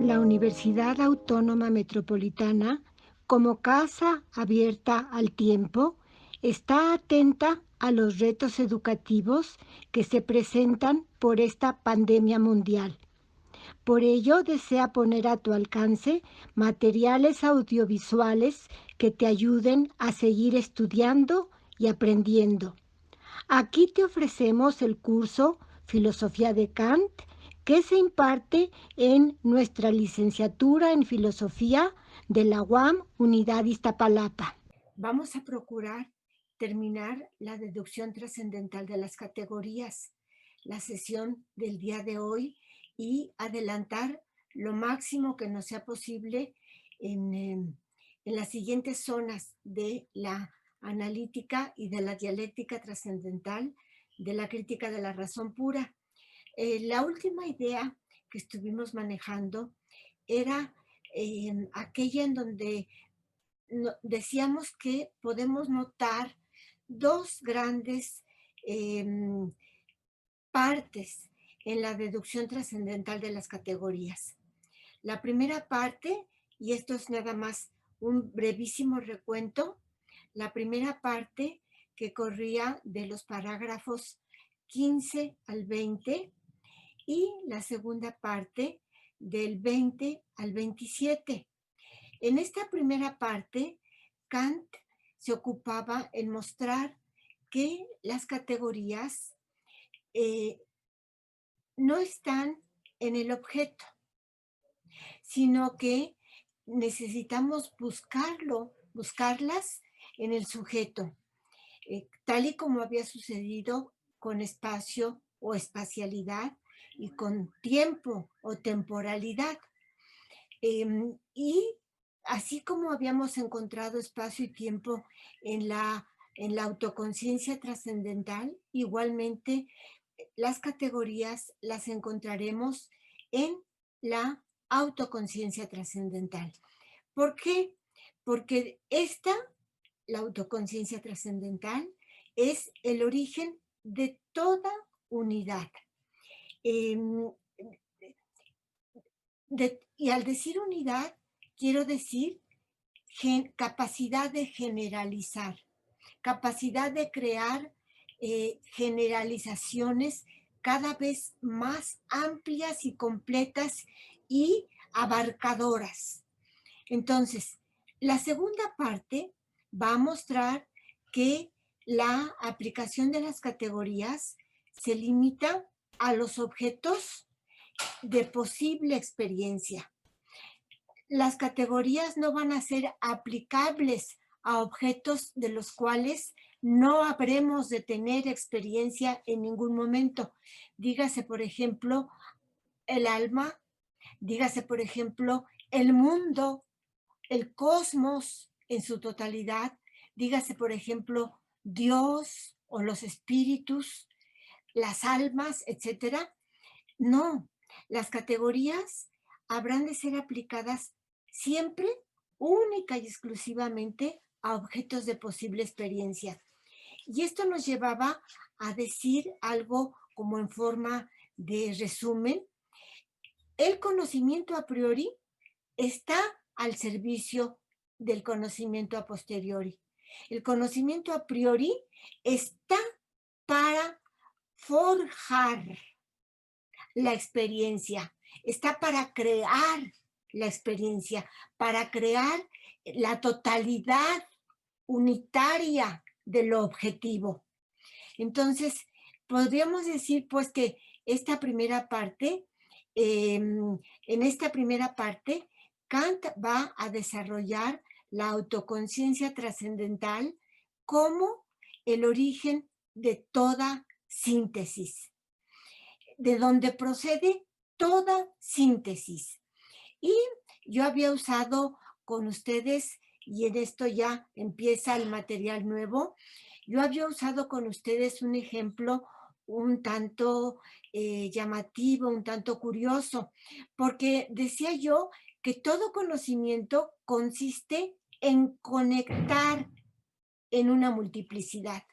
la Universidad Autónoma Metropolitana, como casa abierta al tiempo, está atenta a los retos educativos que se presentan por esta pandemia mundial. Por ello, desea poner a tu alcance materiales audiovisuales que te ayuden a seguir estudiando y aprendiendo. Aquí te ofrecemos el curso Filosofía de Kant, que se imparte en nuestra licenciatura en Filosofía de la UAM Unidad Iztapalapa. Vamos a procurar terminar la deducción trascendental de las categorías, la sesión del día de hoy, y adelantar lo máximo que nos sea posible en las siguientes zonas de la analítica y de la dialéctica trascendental, de la crítica de la razón pura. La última idea que estuvimos manejando era aquella en donde decíamos que podemos notar dos grandes partes en la deducción trascendental de las categorías. La primera parte, y esto es nada más un brevísimo recuento, la primera parte que corría de los parágrafos 15 al 20 y la segunda parte del 20 al 27. En esta primera parte, Kant se ocupaba en mostrar que las categorías no están en el objeto, sino que necesitamos buscarlas en el sujeto, tal y como había sucedido con espacio o espacialidad y con tiempo o temporalidad. Y así como habíamos encontrado espacio y tiempo en la autoconciencia trascendental, igualmente las categorías las encontraremos en la autoconciencia trascendental. ¿Por qué? Porque la autoconciencia trascendental, es el origen de toda unidad. Y al decir unidad, quiero decir capacidad de generalizar, capacidad de crear generalizaciones cada vez más amplias y completas y abarcadoras. Entonces, la segunda parte va a mostrar que la aplicación de las categorías se limita a los objetos de posible experiencia. Las categorías no van a ser aplicables a objetos de los cuales no habremos de tener experiencia en ningún momento. Dígase, por ejemplo, el alma, dígase, por ejemplo, el mundo, el cosmos en su totalidad, dígase, por ejemplo, Dios o los espíritus, las almas, etcétera. No, las categorías habrán de ser aplicadas siempre, única y exclusivamente, a objetos de posible experiencia. Y esto nos llevaba a decir algo como en forma de resumen. El conocimiento a priori está al servicio del conocimiento a posteriori. El conocimiento a priori está para forjar la experiencia, está para crear la experiencia, para crear la totalidad unitaria de lo objetivo. Entonces, podríamos decir pues que esta primera parte, en esta primera parte, Kant va a desarrollar la autoconciencia trascendental como el origen de toda síntesis, de donde procede toda síntesis. Y yo había usado con ustedes, y en esto ya empieza el material nuevo, yo había usado con ustedes un ejemplo un tanto llamativo, un tanto curioso, porque decía yo que todo conocimiento consiste en conectar en una multiplicidad,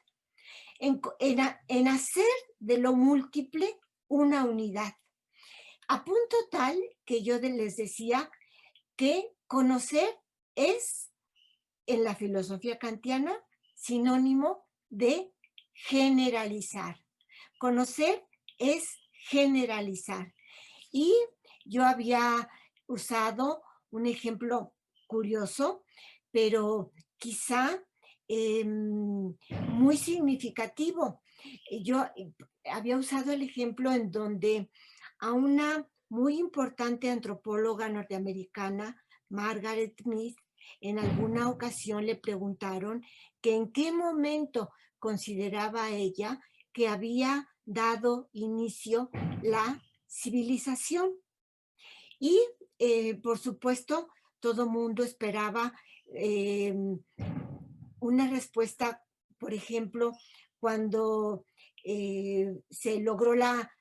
en hacer de lo múltiple una unidad. a punto tal que yo les decía que conocer es, en la filosofía kantiana, sinónimo de generalizar. Conocer es generalizar. Y yo había usado un ejemplo curioso, pero quizá muy significativo. Yo había usado el ejemplo en donde a una muy importante antropóloga norteamericana, Margaret Mead, en alguna ocasión le preguntaron que en qué momento consideraba ella que había dado inicio la civilización. Y, por supuesto, todo mundo esperaba una respuesta, por ejemplo, cuando se logró la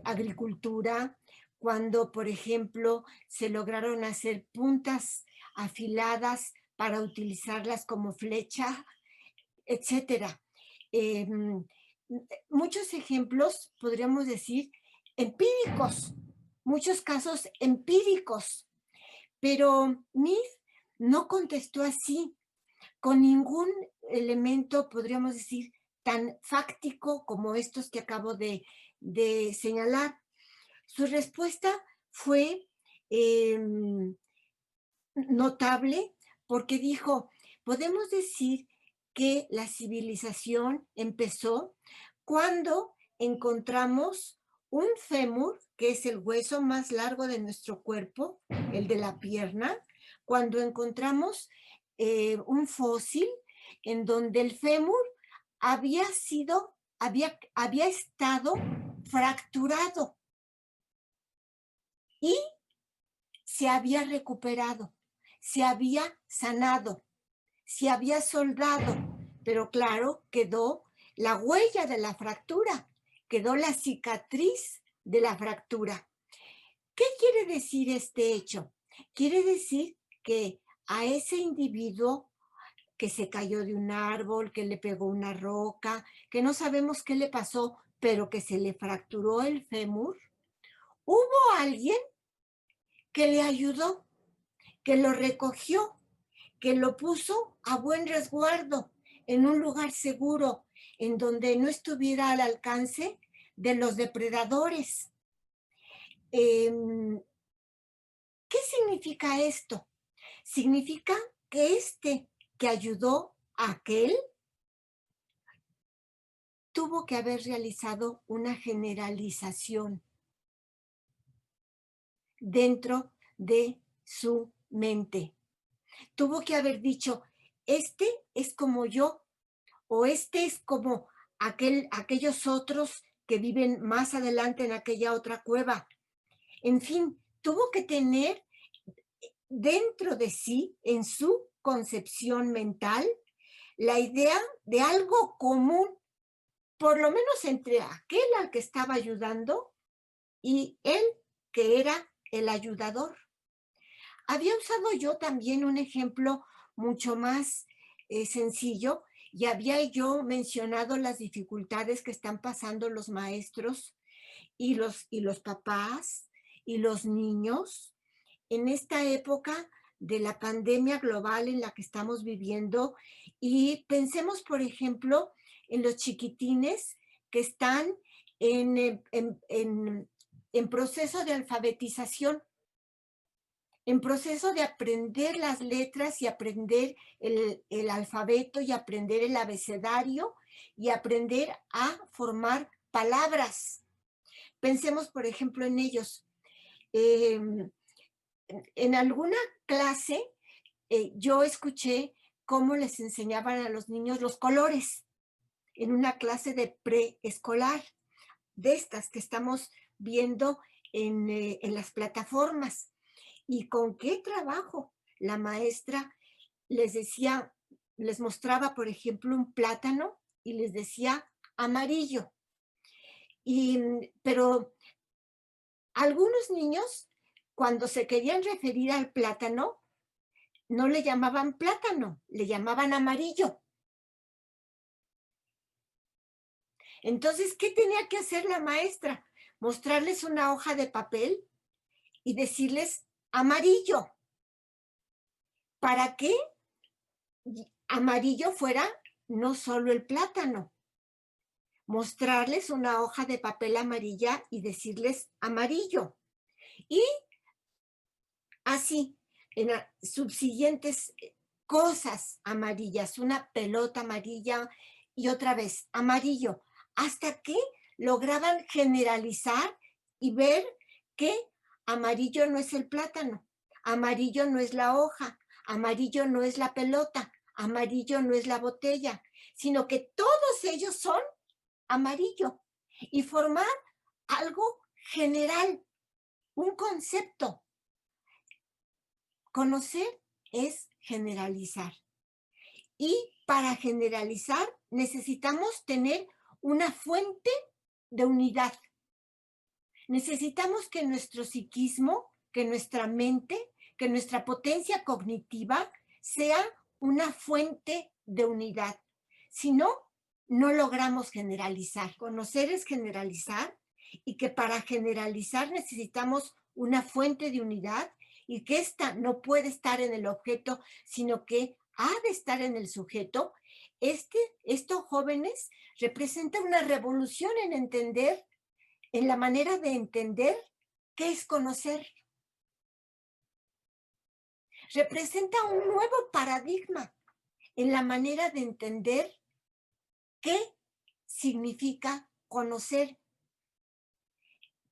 agricultura, cuando, por ejemplo, se lograron hacer puntas afiladas para utilizarlas como flecha, etcétera. Em, Muchos ejemplos, podríamos decir, empíricos, muchos casos empíricos, pero Mead no contestó así, con ningún elemento, podríamos decir, tan fáctico como estos que acabo de señalar. Su respuesta fue eh, notable porque dijo, podemos decir que la civilización empezó cuando encontramos un fémur, que es el hueso más largo de nuestro cuerpo, el de la pierna, cuando encontramos un fósil en donde el fémur había estado fracturado y se había recuperado, se había sanado, se había soldado, pero claro, quedó la huella de la fractura, quedó la cicatriz de la fractura. ¿Qué quiere decir este hecho? Quiere decir que a ese individuo que se cayó de un árbol, que le pegó una roca, que no sabemos qué le pasó, pero que se le fracturó el fémur, hubo alguien que le ayudó, que lo recogió, que lo puso a buen resguardo en un lugar seguro, en donde no estuviera al alcance de los depredadores. ¿Qué significa esto? Significa que este que ayudó a aquel tuvo que haber realizado una generalización dentro de su mente. Tuvo que haber dicho, este es como yo, o este es como aquellos otros que viven más adelante en aquella otra cueva. En fin, tuvo que tener dentro de sí, en su concepción mental, la idea de algo común, por lo menos entre aquel al que estaba ayudando y él que era el ayudador. Había usado yo también un ejemplo mucho más sencillo y había yo mencionado las dificultades que están pasando los maestros y los papás y los niños en esta época de la pandemia global en la que estamos viviendo. Y pensemos, por ejemplo, en los chiquitines que están en proceso de alfabetización, en proceso de aprender las letras y aprender el alfabeto y aprender el abecedario y aprender a formar palabras. Pensemos, por ejemplo, en ellos. En alguna clase yo escuché cómo les enseñaban a los niños los colores en una clase de preescolar, de estas que estamos viendo en las plataformas. Y con qué trabajo la maestra les decía, les mostraba, por ejemplo, un plátano y les decía amarillo. Pero algunos niños, cuando se querían referir al plátano, no le llamaban plátano, le llamaban amarillo. Entonces, ¿qué tenía que hacer la maestra? mostrarles una hoja de papel y decirles amarillo, para que amarillo fuera no solo el plátano, mostrarles una hoja de papel amarilla y decirles amarillo. Y así, en subsiguientes cosas amarillas, una pelota amarilla y otra vez amarillo, hasta que lograban generalizar y ver que amarillo no es el plátano, amarillo no es la hoja, amarillo no es la pelota, amarillo no es la botella, sino que todos ellos son amarillo y formar algo general, un concepto. Conocer es generalizar. Y para generalizar necesitamos tener una fuente de unidad. Necesitamos que nuestro psiquismo, que nuestra mente, que nuestra potencia cognitiva sea una fuente de unidad. Si no, no logramos generalizar. Conocer es generalizar y que para generalizar necesitamos una fuente de unidad y que esta no puede estar en el objeto, sino que ha de estar en el sujeto. Estos jóvenes representan una revolución en entender, en la manera de entender qué es conocer. Representa un nuevo paradigma en la manera de entender qué significa conocer.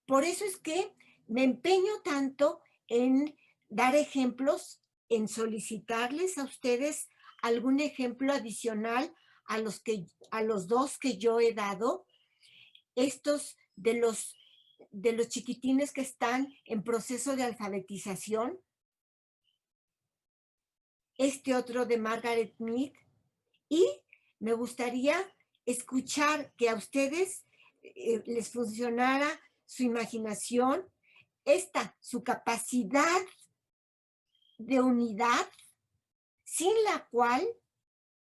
Por eso es que me empeño tanto en dar ejemplos, en solicitarles a ustedes algún ejemplo adicional a los dos que yo he dado, estos de los chiquitines que están en proceso de alfabetización, este otro de Margaret Mead, y me gustaría escuchar que a ustedes les funcionara su imaginación, su capacidad de unidad, sin la cual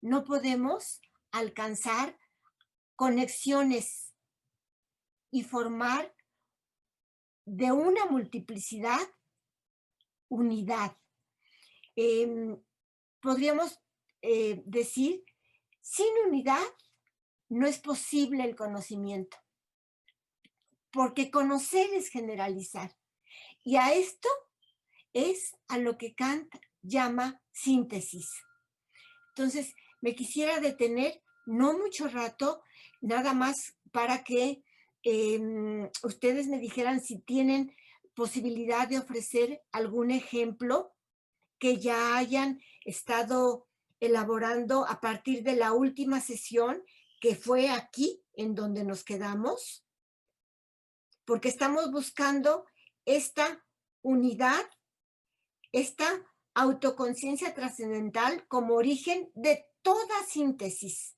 no podemos alcanzar conexiones y formar de una multiplicidad unidad. Podríamos decir, sin unidad no es posible el conocimiento, porque conocer es generalizar. Y a esto es a lo que Kant llama síntesis. Entonces, me quisiera detener no mucho rato, nada más para que ustedes me dijeran si tienen posibilidad de ofrecer algún ejemplo que ya hayan estado elaborando a partir de la última sesión, que fue aquí en donde nos quedamos, porque estamos buscando esta unidad, esta autoconciencia trascendental como origen de toda síntesis,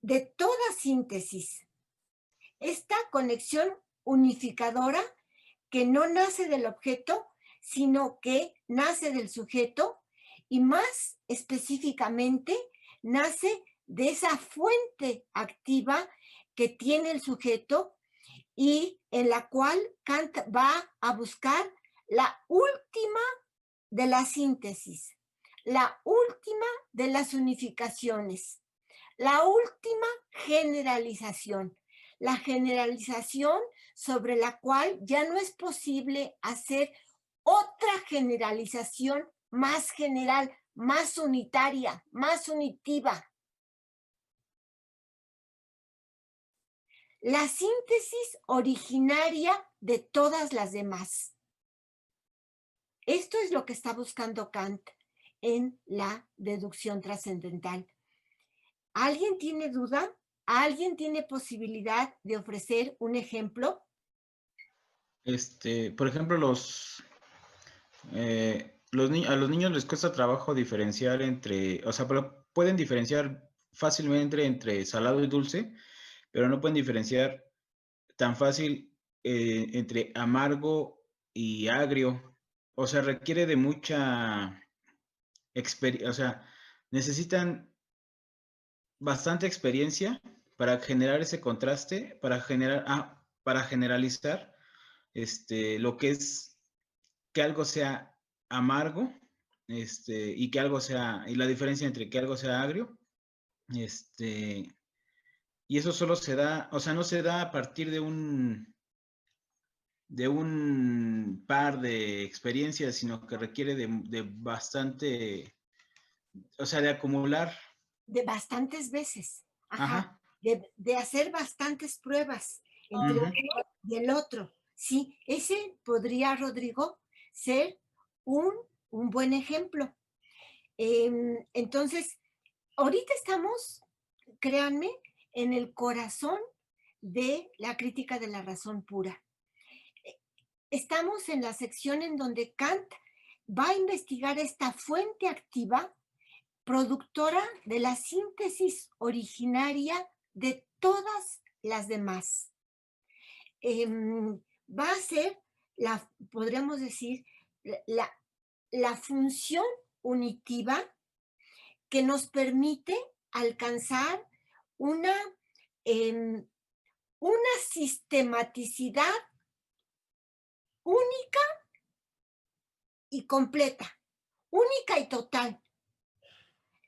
de toda síntesis. Esta conexión unificadora que no nace del objeto, sino que nace del sujeto y más específicamente nace de esa fuente activa que tiene el sujeto y en la cual Kant va a buscar la última de la síntesis, la última de las unificaciones, la última generalización, la generalización sobre la cual ya no es posible hacer otra generalización más general, más unitaria, más unitiva. La síntesis originaria de todas las demás. Esto es lo que está buscando Kant en la deducción trascendental. ¿Alguien tiene duda? ¿Alguien tiene posibilidad de ofrecer un ejemplo? Por ejemplo, a los niños les cuesta trabajo diferenciar entre, o sea, pero pueden diferenciar fácilmente entre salado y dulce, pero no pueden diferenciar tan fácil entre amargo y agrio. O sea, requiere de mucha experiencia, o sea, necesitan bastante experiencia para generar ese contraste, para generar, para generalizar, lo que es que algo sea amargo, y que algo sea, y la diferencia entre que algo sea agrio, este, y eso solo se da, o sea, no se da a partir de un par de experiencias, sino que requiere de bastante, o sea, de acumular. De bastantes veces, ajá, Ajá. de hacer bastantes pruebas entre Ujú. uno y el otro. Sí, ese podría, Rodrigo, ser un, un buen ejemplo. Entonces, ahorita estamos, créanme, en el corazón de la crítica de la razón pura. Estamos en la sección en donde Kant va a investigar esta fuente activa productora de la síntesis originaria de todas las demás. Va a ser, podríamos decir, la, la función unitiva que nos permite alcanzar una, em, una sistematicidad única y completa, única y total.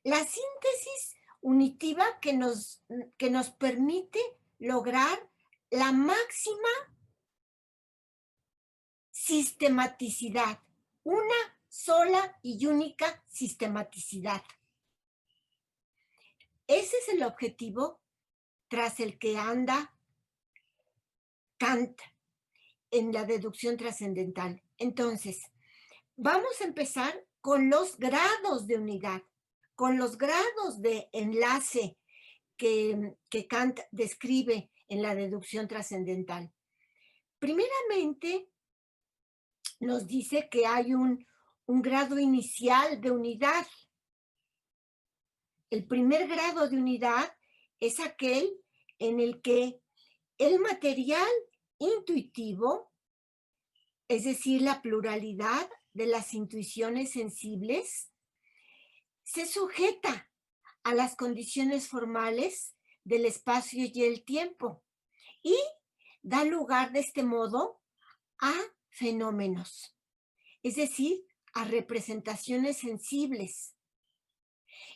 La síntesis unitiva que nos permite lograr la máxima sistematicidad, una sola y única sistematicidad. Ese es el objetivo tras el que anda Kant en la deducción trascendental. Entonces, vamos a empezar con los grados de unidad, con los grados de enlace que Kant describe en la deducción trascendental. Primeramente, nos dice que hay un grado inicial de unidad. El primer grado de unidad es aquel en el que el material intuitivo, es decir, la pluralidad de las intuiciones sensibles, se sujeta a las condiciones formales del espacio y el tiempo y da lugar de este modo a fenómenos, es decir, a representaciones sensibles.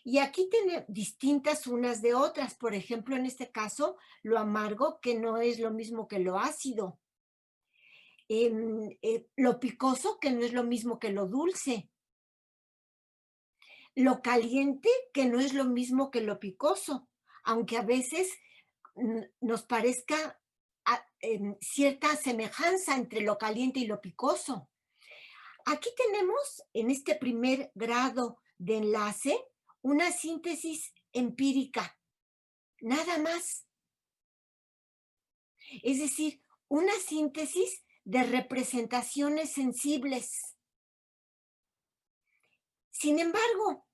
Y aquí tiene distintas unas de otras, por ejemplo, en este caso, lo amargo, que no es lo mismo que lo ácido, lo picoso, que no es lo mismo que lo dulce, lo caliente, que no es lo mismo que lo picoso, aunque a veces nos parezca cierta semejanza entre lo caliente y lo picoso. Aquí tenemos en este primer grado de enlace una síntesis empírica, nada más. Es decir, una síntesis de representaciones sensibles. Sin embargo,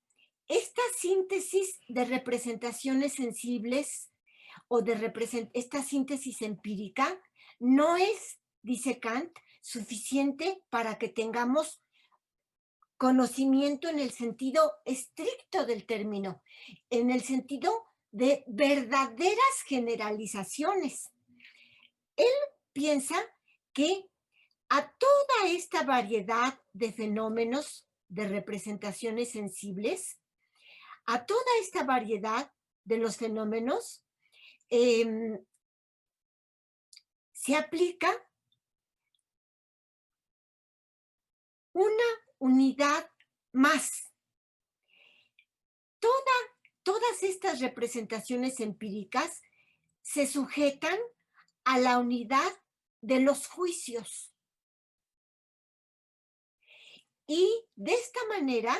esta síntesis de representaciones sensibles o esta síntesis empírica no es, dice Kant, suficiente para que tengamos conocimiento en el sentido estricto del término, en el sentido de verdaderas generalizaciones. Él piensa que a toda esta variedad de fenómenos, de representaciones sensibles, a toda esta variedad de los fenómenos, se aplica una unidad más. Todas estas representaciones empíricas se sujetan a la unidad de los juicios. Y de esta manera,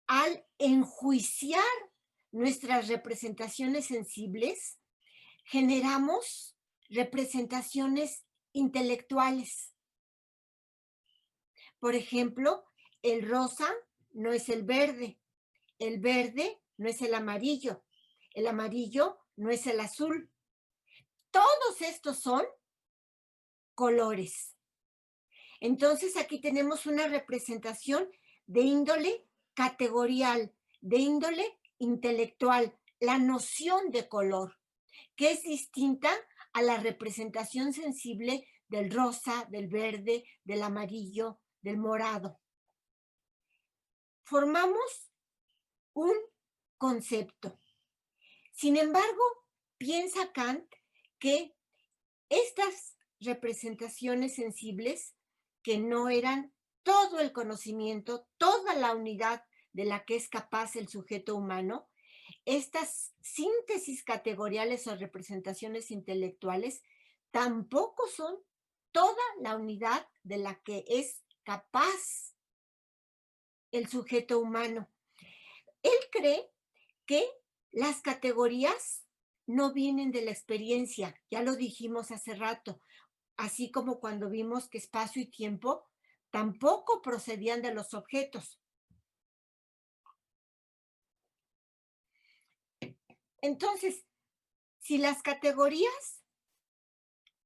al enjuiciar nuestras representaciones sensibles, generamos representaciones intelectuales. Por ejemplo, el rosa no es el verde no es el amarillo no es el azul. Todos estos son colores. Entonces aquí tenemos una representación de índole categorial, de índole intelectual, la noción de color, que es distinta a la representación sensible del rosa, del verde, del amarillo, del morado. Formamos un concepto. Sin embargo, piensa Kant que estas representaciones sensibles, que no eran todo el conocimiento, toda la unidad de la que es capaz el sujeto humano, estas síntesis categoriales o representaciones intelectuales tampoco son toda la unidad de la que es capaz el sujeto humano. Él cree que las categorías no vienen de la experiencia, ya lo dijimos hace rato, así como cuando vimos que espacio y tiempo tampoco procedían de los objetos. Entonces, si las categorías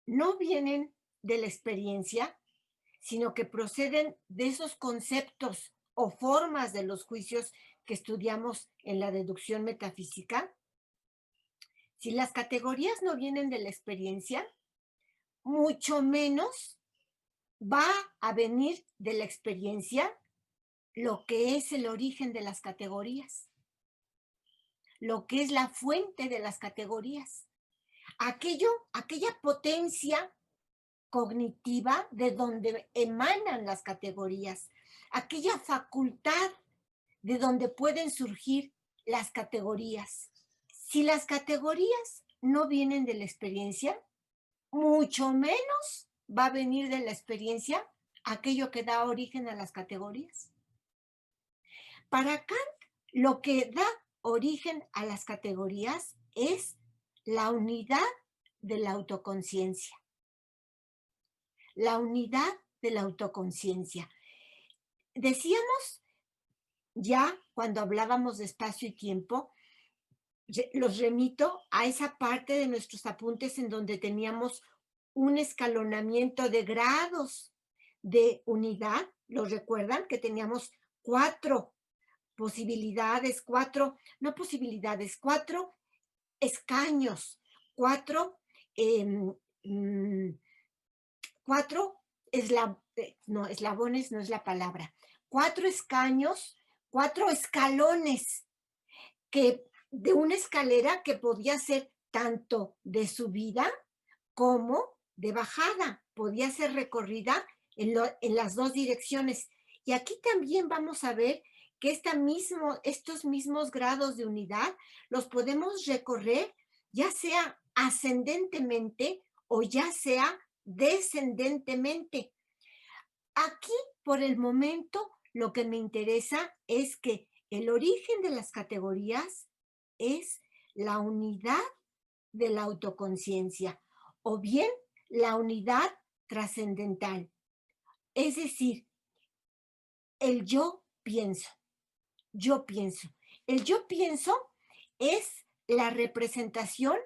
no vienen de la experiencia, sino que proceden de esos conceptos o formas de los juicios que estudiamos en la deducción metafísica, si las categorías no vienen de la experiencia, mucho menos va a venir de la experiencia lo que es el origen de las categorías, lo que es la fuente de las categorías, aquella potencia cognitiva de donde emanan las categorías, aquella facultad de donde pueden surgir las categorías. Si las categorías no vienen de la experiencia, mucho menos va a venir de la experiencia aquello que da origen a las categorías. Para Kant, lo que da origen a las categorías es la unidad de la autoconciencia. La unidad de la autoconciencia. Decíamos ya cuando hablábamos de espacio y tiempo, los remito a esa parte de nuestros apuntes en donde teníamos un escalonamiento de grados de unidad. ¿Lo recuerdan? Que teníamos cuatro posibilidades, cuatro escaños, cuatro eslabones no es la palabra, cuatro escaños, cuatro escalones que de una escalera que podía ser tanto de subida como de bajada, podía ser recorrida en las dos direcciones. Y aquí también vamos a ver que estos mismos grados de unidad los podemos recorrer ya sea ascendentemente o ya sea descendentemente. Aquí, por el momento, lo que me interesa es que el origen de las categorías es la unidad de la autoconciencia o bien la unidad trascendental. Es decir, el yo pienso. Yo pienso. El yo pienso es la representación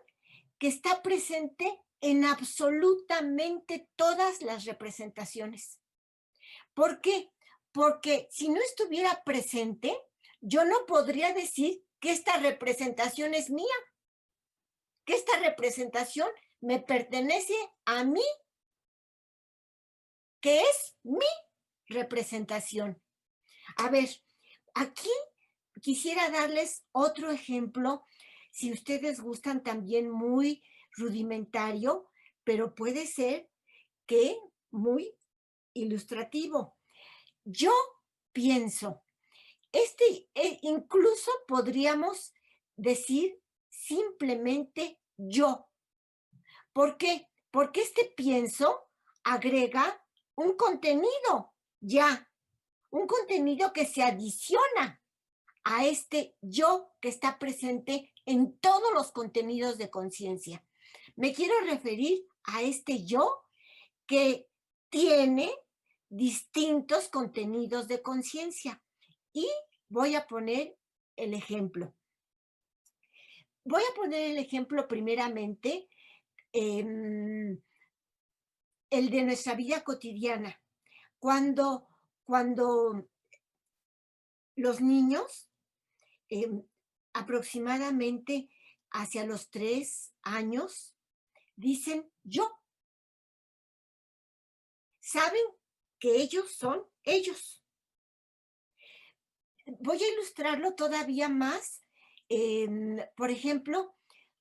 que está presente en absolutamente todas las representaciones. ¿Por qué? Porque si no estuviera presente, yo no podría decir que esta representación es mía, que esta representación me pertenece a mí, que es mi representación. A ver, aquí quisiera darles otro ejemplo, si ustedes gustan, también muy rudimentario, pero puede ser que muy ilustrativo. Yo pienso, incluso podríamos decir simplemente yo. ¿Por qué? Porque este pienso agrega un contenido ya, un contenido que se adiciona a este yo que está presente en todos los contenidos de conciencia. Me quiero referir a este yo que tiene distintos contenidos de conciencia. Y voy a poner el ejemplo. Voy a poner el ejemplo primeramente, el de nuestra vida cotidiana. Cuando los niños, aproximadamente hacia los 3 años, dicen yo. Saben que ellos son ellos. Voy a ilustrarlo todavía más. Por ejemplo,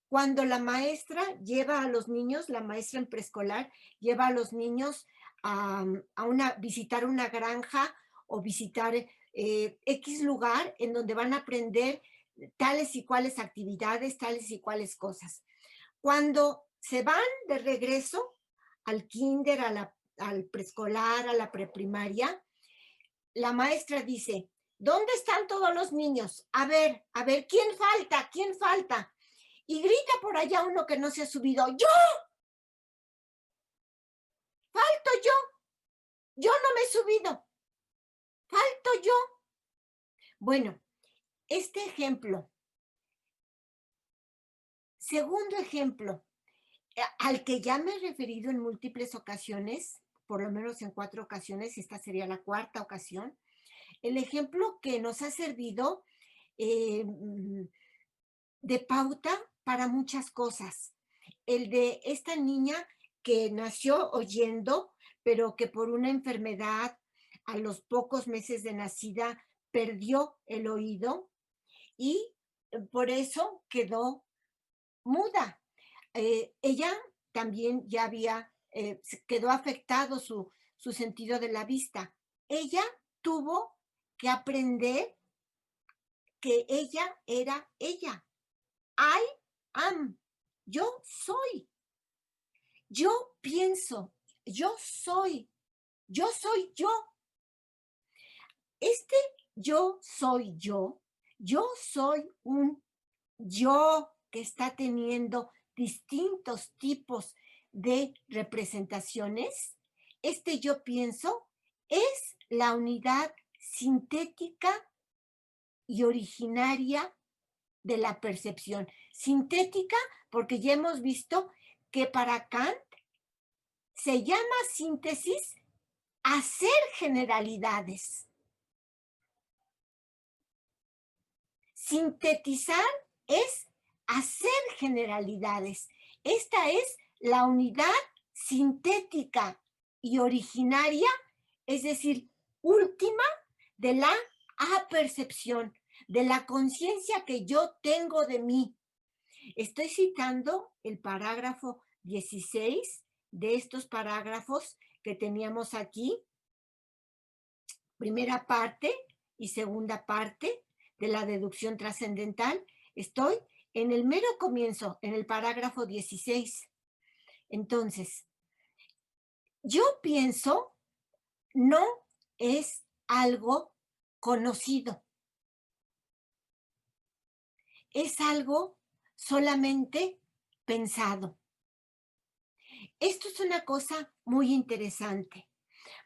cuando la maestra lleva a los niños, la maestra en preescolar, lleva a los niños a visitar una granja o visitar X lugar en donde van a aprender tales y cuales actividades, tales y cuales cosas. Cuando se van de regreso al kinder, al preescolar, a la preprimaria, la maestra dice, ¿dónde están todos los niños? A ver, ¿quién falta? ¿Quién falta? Y grita por allá uno que no se ha subido, ¡yo! ¡Falto yo! Yo no me he subido. ¡Falto yo! Bueno, este ejemplo, segundo ejemplo, al que ya me he referido en múltiples ocasiones, por lo menos en 4 ocasiones, esta sería la 4ª ocasión, el ejemplo que nos ha servido de pauta para muchas cosas. El de esta niña que nació oyendo, pero que por una enfermedad a los pocos meses de nacida perdió el oído y por eso quedó muda. Ella también ya quedó afectado su sentido de la vista. Ella tuvo que aprender que ella era ella. I am. Yo soy. Yo pienso. Yo soy. Yo soy yo. Este yo soy yo. Yo soy un yo que está teniendo distintos tipos de representaciones. Este yo pienso es la unidad sintética y originaria de la percepción. Sintética porque ya hemos visto que para Kant se llama síntesis hacer generalidades. Sintetizar es hacer generalidades. Esta es la unidad sintética y originaria, es decir, última de la apercepción, de la conciencia que yo tengo de mí. Estoy citando el parágrafo 16 de estos parágrafos que teníamos aquí, primera parte y segunda parte de la deducción trascendental. Estoy en el mero comienzo, en el parágrafo 16. Entonces, yo pienso no es algo conocido. Es algo solamente pensado. Esto es una cosa muy interesante.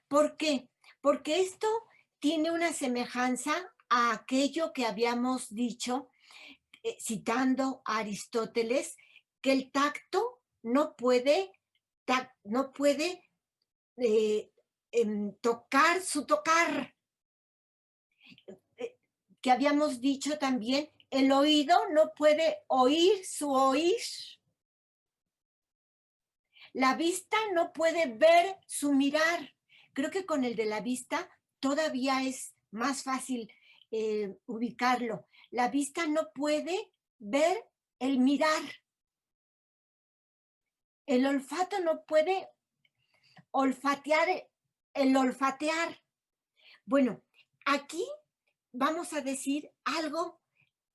¿Por qué? Porque esto tiene una semejanza a aquello que habíamos dicho, citando a Aristóteles, que el tacto no puede tocar su tocar. Que habíamos dicho también, el oído no puede oír su oír. La vista no puede ver su mirar. Creo que con el de la vista todavía es más fácil ubicarlo. La vista no puede ver el mirar. El olfato no puede olfatear el olfatear. Bueno, aquí vamos a decir algo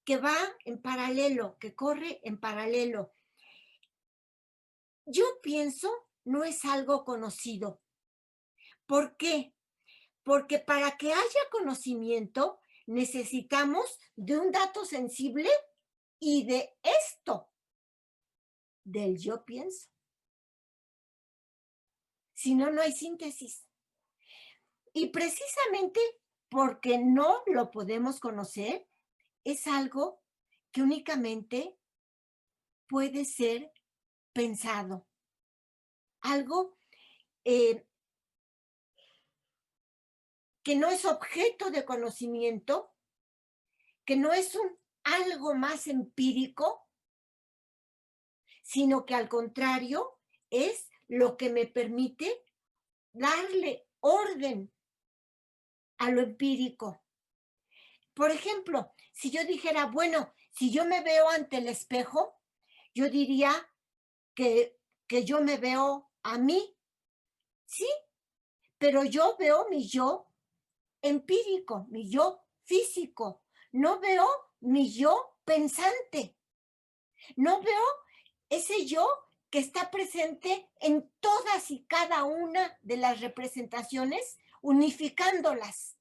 que va en paralelo, que corre en paralelo. Yo pienso no es algo conocido. ¿Por qué? Porque para que haya conocimiento necesitamos de un dato sensible y de esto, del yo pienso. Si no, no hay síntesis. Y precisamente porque no lo podemos conocer, es algo que únicamente puede ser pensado. Algo que no es objeto de conocimiento, que no es algo más empírico, sino que al contrario es lo que me permite darle orden a lo empírico. Por ejemplo, si yo dijera, bueno, si yo me veo ante el espejo, yo diría que, que yo me veo a mí, sí, pero yo veo mi yo empírico, mi yo físico, no veo mi yo pensante, no veo ese yo que está presente en todas y cada una de las representaciones, unificándolas,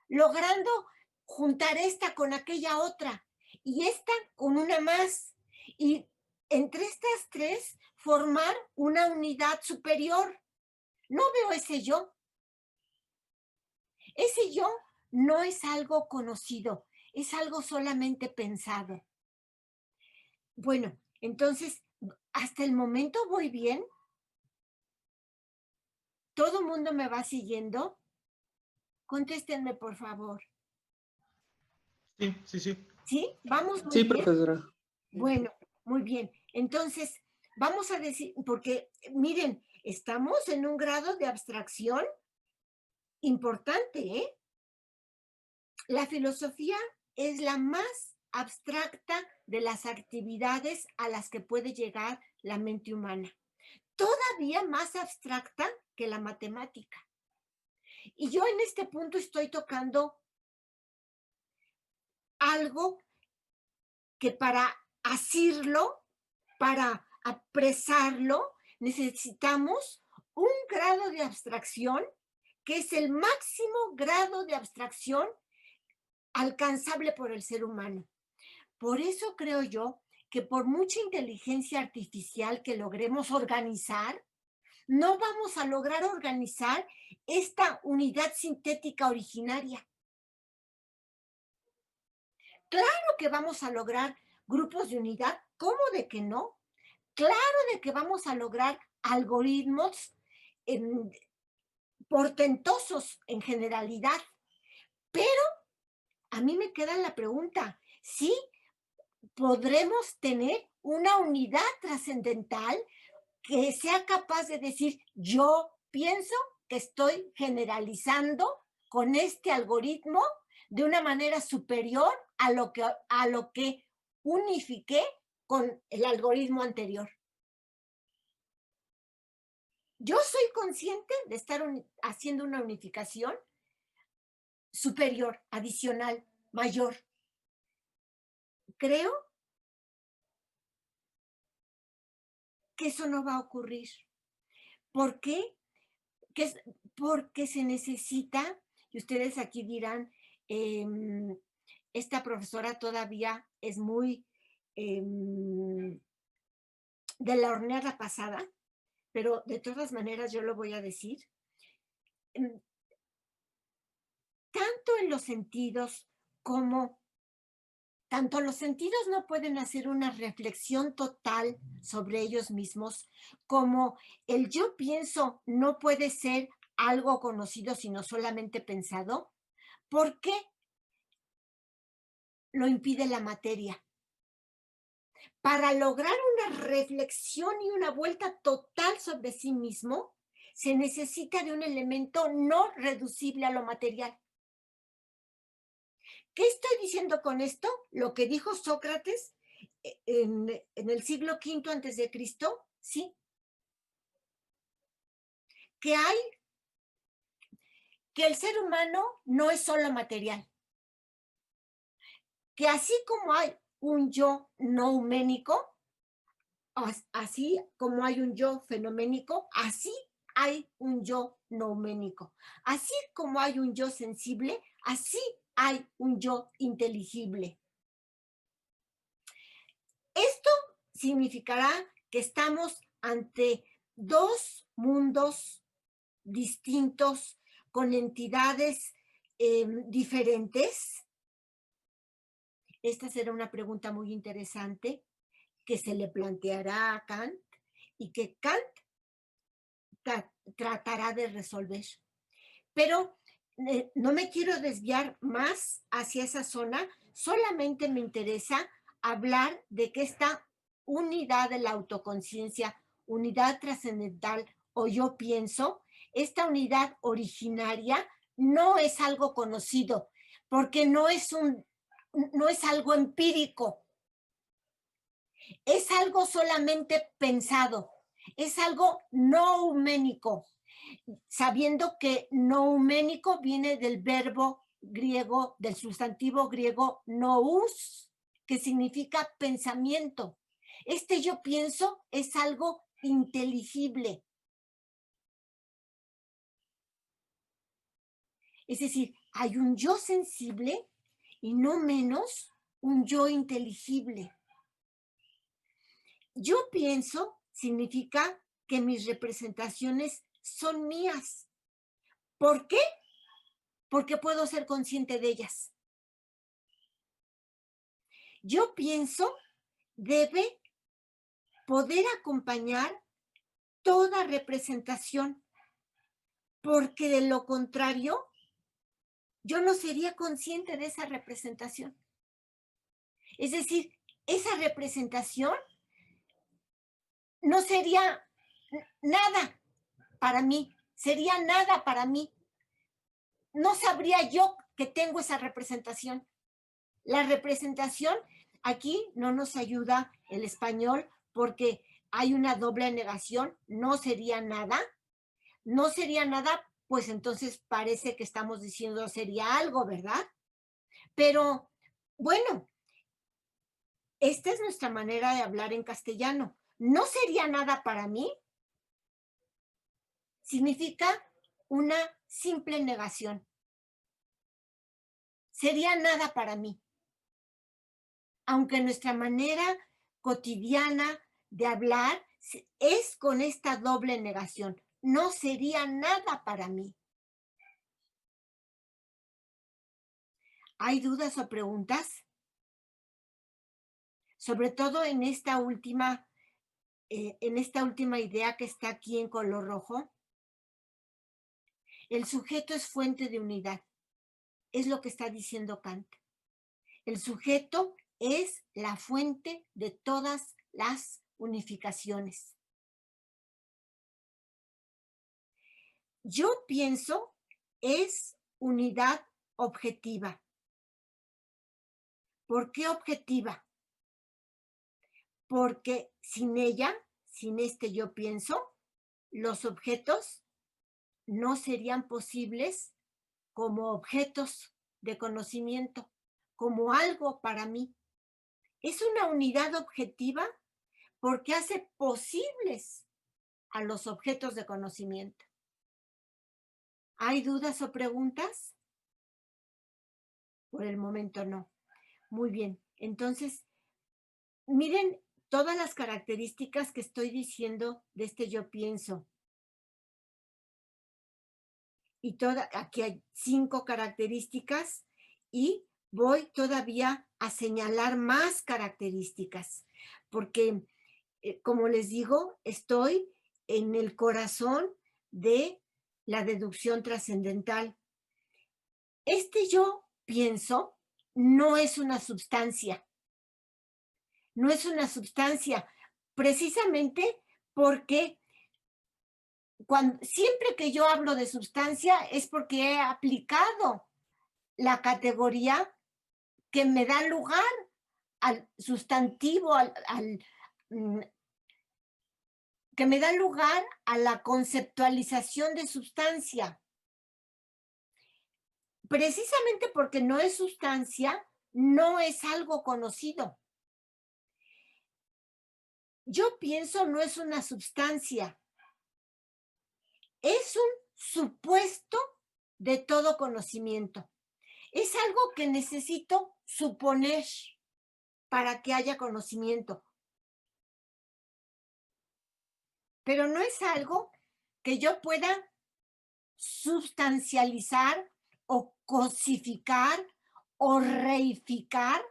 logrando juntar esta con aquella otra y esta con una más. Y entre estas tres formar una unidad superior. No veo ese yo. Ese yo no es algo conocido, es algo solamente pensado. Bueno, entonces, hasta el momento voy bien. ¿Todo el mundo me va siguiendo? Contéstenme, por favor. Sí, sí, sí. ¿Sí? ¿Vamos muy Sí, bien? profesora. Bueno, muy bien. Entonces, vamos a decir, porque miren, estamos en un grado de abstracción importante, ¿eh? La filosofía es la más abstracta de las actividades a las que puede llegar la mente humana. Todavía más abstracta que la matemática. Y yo en este punto estoy tocando algo que para asirlo, para apresarlo, necesitamos un grado de abstracción que es el máximo grado de abstracción alcanzable por el ser humano. Por eso creo yo que por mucha inteligencia artificial que logremos organizar, no vamos a lograr organizar esta unidad sintética originaria. Claro que vamos a lograr grupos de unidad, ¿cómo de que no? Claro de que vamos a lograr algoritmos portentosos en generalidad, pero a mí me queda la pregunta, ¿sí podremos tener una unidad trascendental que sea capaz de decir, yo pienso que estoy generalizando con este algoritmo de una manera superior a lo que unifiqué con el algoritmo anterior? Yo soy consciente de estar haciendo una unificación superior, adicional, mayor. Creo que eso no va a ocurrir. ¿Por qué? Porque se necesita, y ustedes aquí dirán, esta profesora todavía es muy de la horneada pasada, pero de todas maneras yo lo voy a decir. Tanto en los sentidos como tanto los sentidos no pueden hacer una reflexión total sobre ellos mismos, como el yo pienso no puede ser algo conocido, sino solamente pensado. ¿Por qué lo impide la materia? Para lograr una reflexión y una vuelta total sobre sí mismo, se necesita de un elemento no reducible a lo material. ¿Qué estoy diciendo con esto? Lo que dijo Sócrates en el siglo V antes de Cristo, sí, que el ser humano no es solo material, que así como hay un yo nouménico, así como hay un yo fenoménico, así hay un yo nouménico. Así como hay un yo sensible, así hay un yo inteligible. Esto significará que estamos ante dos mundos distintos, con entidades diferentes. Esta será una pregunta muy interesante que se le planteará a Kant y que Kant tratará de resolver. Pero no me quiero desviar más hacia esa zona, solamente me interesa hablar de que esta unidad de la autoconciencia, unidad trascendental o yo pienso, esta unidad originaria no es algo conocido, porque no es algo empírico, es algo solamente pensado, es algo nouménico, sabiendo que nouménico viene del verbo griego, del sustantivo griego nous, que significa pensamiento. Este yo pienso es algo inteligible. Es decir, hay un yo sensible y no menos un yo inteligible. Yo pienso significa que mis representaciones son mías. ¿Por qué? Porque puedo ser consciente de ellas. Yo pienso debe poder acompañar toda representación, porque de lo contrario, yo no sería consciente de esa representación. Es decir, esa representación no sería nada para mí, sería nada para mí. No sabría yo que tengo esa representación. La representación aquí no nos ayuda el español porque hay una doble negación, no sería nada, pues entonces parece que estamos diciendo sería algo, ¿verdad? Pero bueno, esta es nuestra manera de hablar en castellano. No sería nada para mí, significa una simple negación. Sería nada para mí. Aunque nuestra manera cotidiana de hablar es con esta doble negación. No sería nada para mí. ¿Hay dudas o preguntas? Sobre todo en esta última idea que está aquí en color rojo. El sujeto es fuente de unidad. Es lo que está diciendo Kant. El sujeto es la fuente de todas las unificaciones. Yo pienso es unidad objetiva. ¿Por qué objetiva? Porque sin ella, sin este yo pienso, los objetos no serían posibles como objetos de conocimiento, como algo para mí. Es una unidad objetiva porque hace posibles a los objetos de conocimiento. ¿Hay dudas o preguntas? Por el momento no. Muy bien. Entonces, miren todas las características que estoy diciendo de este yo pienso. Y aquí hay 5 características y voy todavía a señalar más características, porque, como les digo, estoy en el corazón de la deducción trascendental. Este yo pienso no es una sustancia. No es una sustancia, precisamente porque siempre que yo hablo de sustancia es porque he aplicado la categoría que me da lugar al sustantivo, que me da lugar a la conceptualización de sustancia. Precisamente porque no es sustancia, no es algo conocido. Yo pienso no es una sustancia, es un supuesto de todo conocimiento. Es algo que necesito suponer para que haya conocimiento. Pero no es algo que yo pueda sustancializar o cosificar o reificar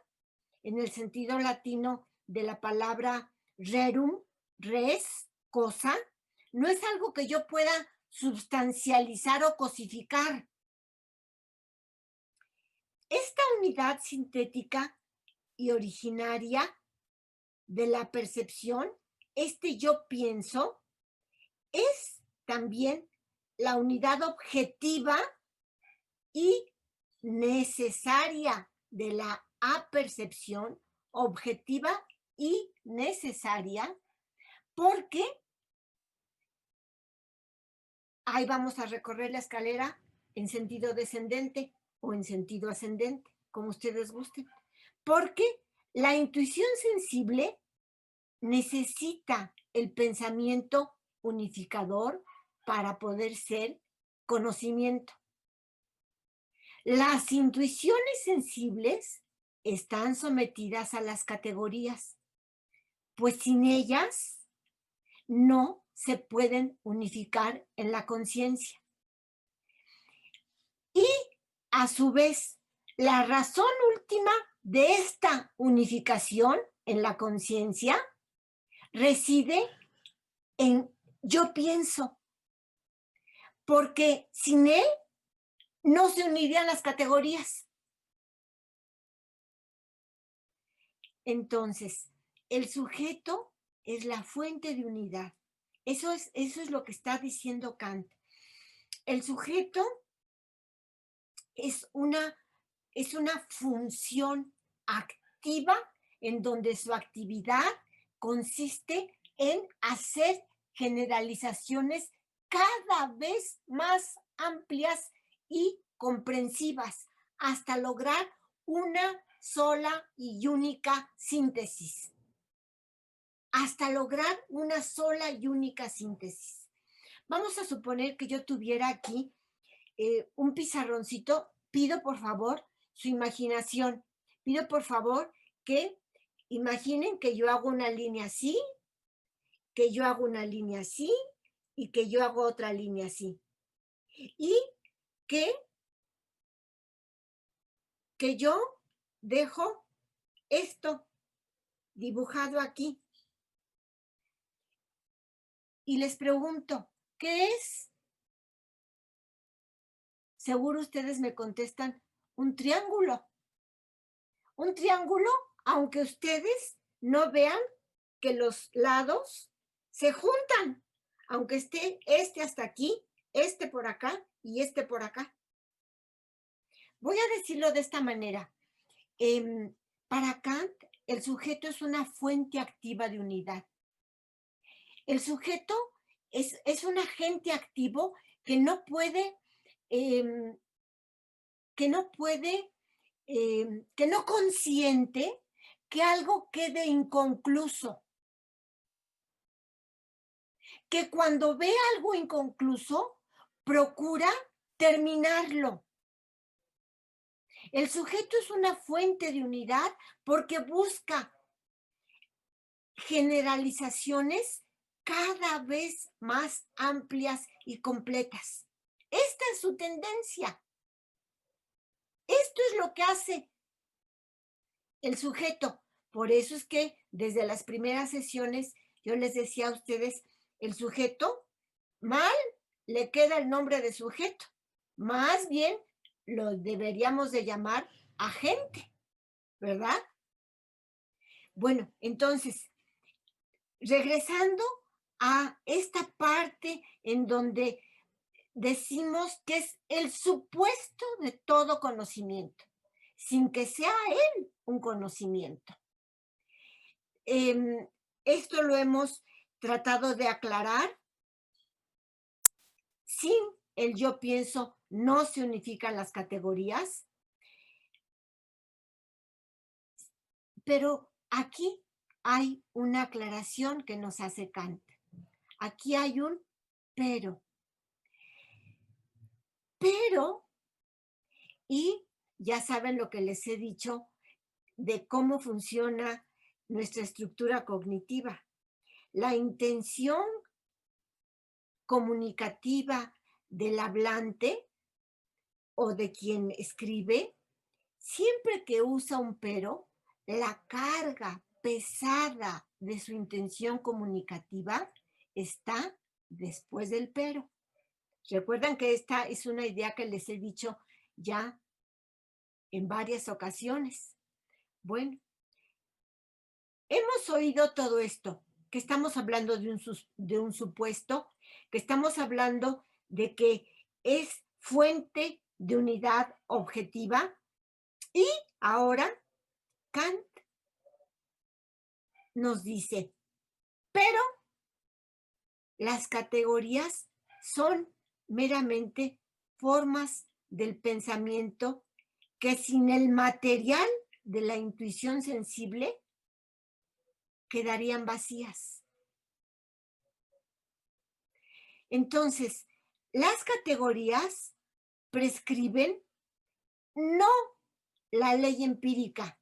en el sentido latino de la palabra rerum, res, cosa. No es algo que yo pueda sustancializar o cosificar. Esta unidad sintética y originaria de la percepción, este yo pienso, es también la unidad objetiva y necesaria de la apercepción, objetiva y necesaria, porque ahí vamos a recorrer la escalera en sentido descendente o en sentido ascendente, como ustedes gusten. Porque la intuición sensible necesita el pensamiento unificador para poder ser conocimiento. Las intuiciones sensibles están sometidas a las categorías, pues sin ellas no se pueden unificar en la conciencia. Y a su vez, la razón última de esta unificación en la conciencia reside en yo pienso, porque sin él no se unirían las categorías. Entonces, el sujeto es la fuente de unidad. Eso es lo que está diciendo Kant. El sujeto es una función activa en donde su actividad consiste en hacer generalizaciones cada vez más amplias y comprensivas hasta lograr una sola y única síntesis. Hasta lograr una sola y única síntesis. Vamos a suponer que yo tuviera aquí un pizarroncito. Pido por favor su imaginación. Pido por favor que imaginen que yo hago una línea así, que yo hago una línea así y que yo hago otra línea así. Y que yo dejo esto dibujado aquí. Y les pregunto, ¿qué es? Seguro ustedes me contestan, un triángulo. Un triángulo, aunque ustedes no vean que los lados se juntan, aunque esté este hasta aquí, este por acá y este por acá. Voy a decirlo de esta manera. Para Kant, el sujeto es una fuente activa de unidad. El sujeto es un agente activo que no puede, que no consiente que algo quede inconcluso. Que cuando ve algo inconcluso, procura terminarlo. El sujeto es una fuente de unidad porque busca generalizaciones cada vez más amplias y completas. Esta es su tendencia. Esto es lo que hace el sujeto. Por eso es que desde las primeras sesiones yo les decía a ustedes, el sujeto, mal le queda el nombre de sujeto. Más bien lo deberíamos de llamar agente, ¿verdad? Bueno, entonces, regresando a esta parte en donde decimos que es el supuesto de todo conocimiento, sin que sea él un conocimiento. Esto lo hemos tratado de aclarar. Sin el yo pienso no se unifican las categorías, pero aquí hay una aclaración que nos hace Kant. Aquí hay un pero. Pero, y ya saben lo que les he dicho de cómo funciona nuestra estructura cognitiva. La intención comunicativa del hablante o de quien escribe, siempre que usa un pero, la carga pesada de su intención comunicativa está después del pero. Recuerdan que esta es una idea que les he dicho ya en varias ocasiones. Bueno, hemos oído todo esto, que estamos hablando de un supuesto, que estamos hablando de que es fuente de unidad objetiva, y ahora Kant nos dice, pero las categorías son meramente formas del pensamiento que sin el material de la intuición sensible quedarían vacías. Entonces, las categorías prescriben no la ley empírica,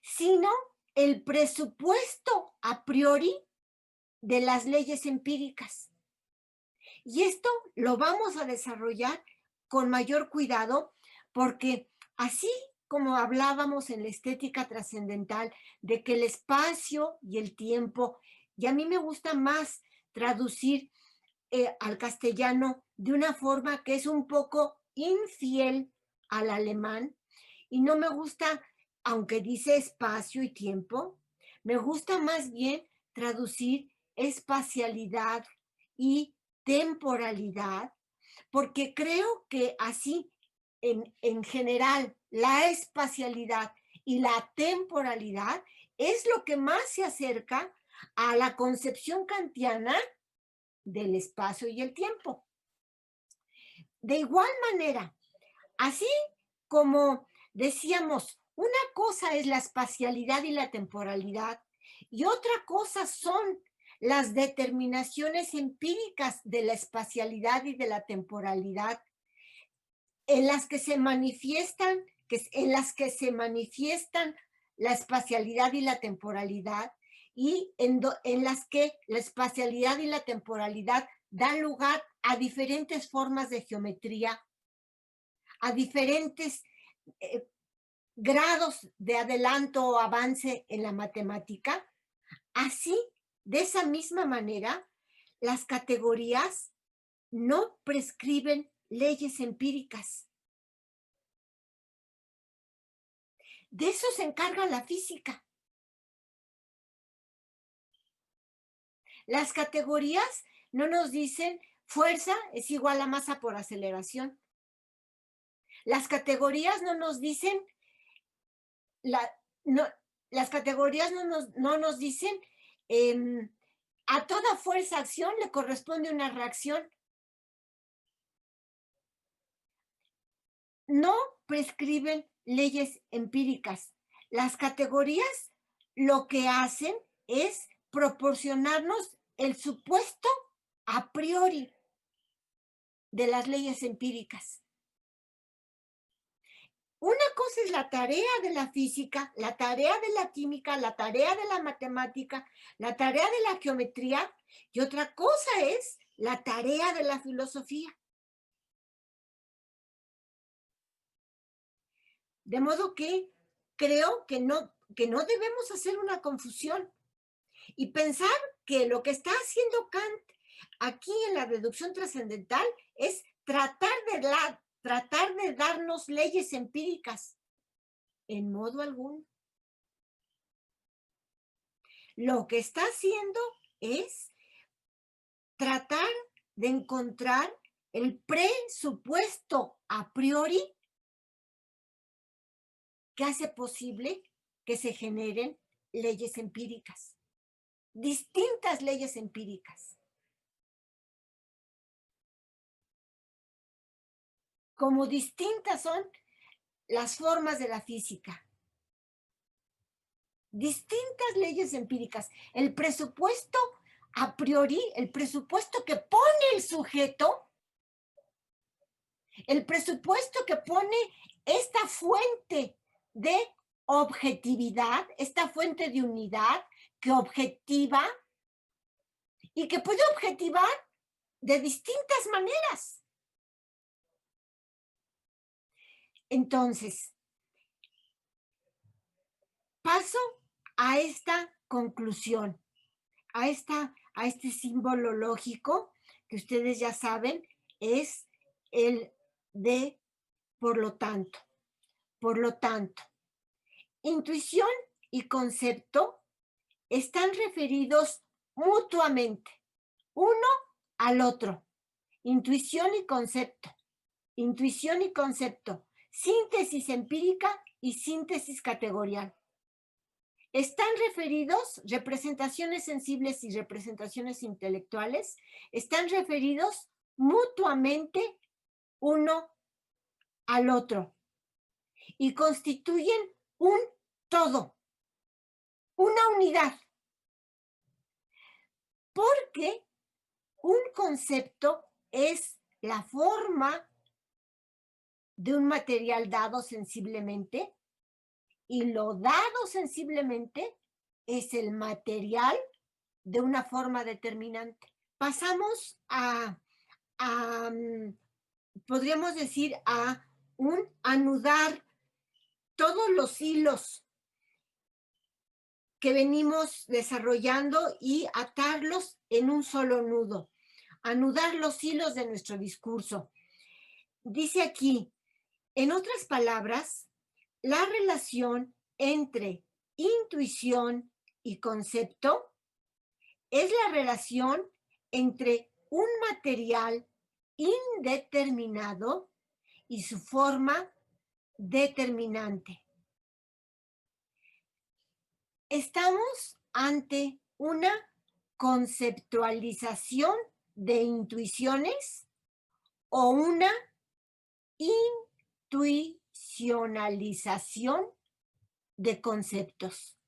sino el presupuesto a priori de las leyes empíricas. Y esto lo vamos a desarrollar con mayor cuidado porque así como hablábamos en la estética trascendental de que el espacio y el tiempo, y a mí me gusta más traducir al castellano de una forma que es un poco infiel al alemán, y no me gusta, aunque dice espacio y tiempo, me gusta más bien traducir espacialidad y temporalidad, porque creo que así, en general, la espacialidad y la temporalidad es lo que más se acerca a la concepción kantiana del espacio y el tiempo. De igual manera, así como decíamos, una cosa es la espacialidad y la temporalidad y otra cosa son las determinaciones empíricas de la espacialidad y de la temporalidad en las que se manifiestan, la espacialidad y la temporalidad, y en las que la espacialidad y la temporalidad dan lugar a diferentes formas de geometría, a diferentes grados de adelanto o avance en la matemática. Así, de esa misma manera, las categorías no prescriben leyes empíricas. De eso se encarga la física. Las categorías no nos dicen fuerza es igual a masa por aceleración. Las categorías no nos dicen, las categorías no nos dicen a toda fuerza-acción le corresponde una reacción. No prescriben leyes empíricas. Las categorías lo que hacen es proporcionarnos el supuesto a priori de las leyes empíricas. Una cosa es la tarea de la física, la tarea de la química, la tarea de la matemática, la tarea de la geometría, y otra cosa es la tarea de la filosofía. De modo que creo que no debemos hacer una confusión y pensar que lo que está haciendo Kant aquí en la reducción trascendental es tratar de darnos leyes empíricas. En modo alguno. Lo que está haciendo es tratar de encontrar el presupuesto a priori que hace posible que se generen leyes empíricas, distintas leyes empíricas. Como distintas son las formas de la física. Distintas leyes empíricas. El presupuesto a priori, el presupuesto que pone el sujeto, el presupuesto que pone esta fuente de objetividad, esta fuente de unidad que objetiva y que puede objetivar de distintas maneras. Entonces, paso a esta conclusión, a este símbolo lógico que ustedes ya saben es el de por lo tanto. Por lo tanto, intuición y concepto están referidos mutuamente, uno al otro. Intuición y concepto. Intuición y concepto. Síntesis empírica y síntesis categorial. Están referidos, representaciones sensibles y representaciones intelectuales, están referidos mutuamente uno al otro y constituyen un todo, una unidad. Porque un concepto es la forma de un material dado sensiblemente y lo dado sensiblemente es el material de una forma determinante. Pasamos podríamos decir, a un anudar todos los hilos que venimos desarrollando y atarlos en un solo nudo, anudar los hilos de nuestro discurso. Dice aquí, en otras palabras, la relación entre intuición y concepto es la relación entre un material indeterminado y su forma determinante. Estamos ante una conceptualización de intuiciones o una intuicionalización de conceptos.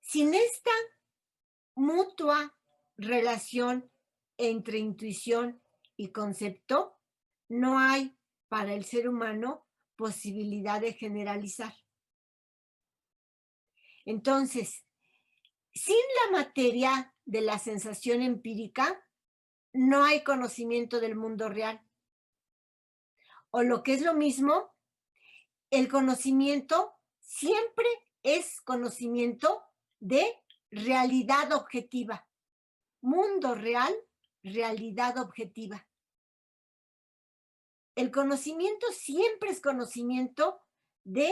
Sin esta mutua relación entre intuición y concepto, no hay para el ser humano posibilidad de generalizar. Entonces, sin la materia de la sensación empírica, no hay conocimiento del mundo real. O lo que es lo mismo, el conocimiento siempre es conocimiento de realidad objetiva. Mundo real, realidad objetiva. El conocimiento siempre es conocimiento de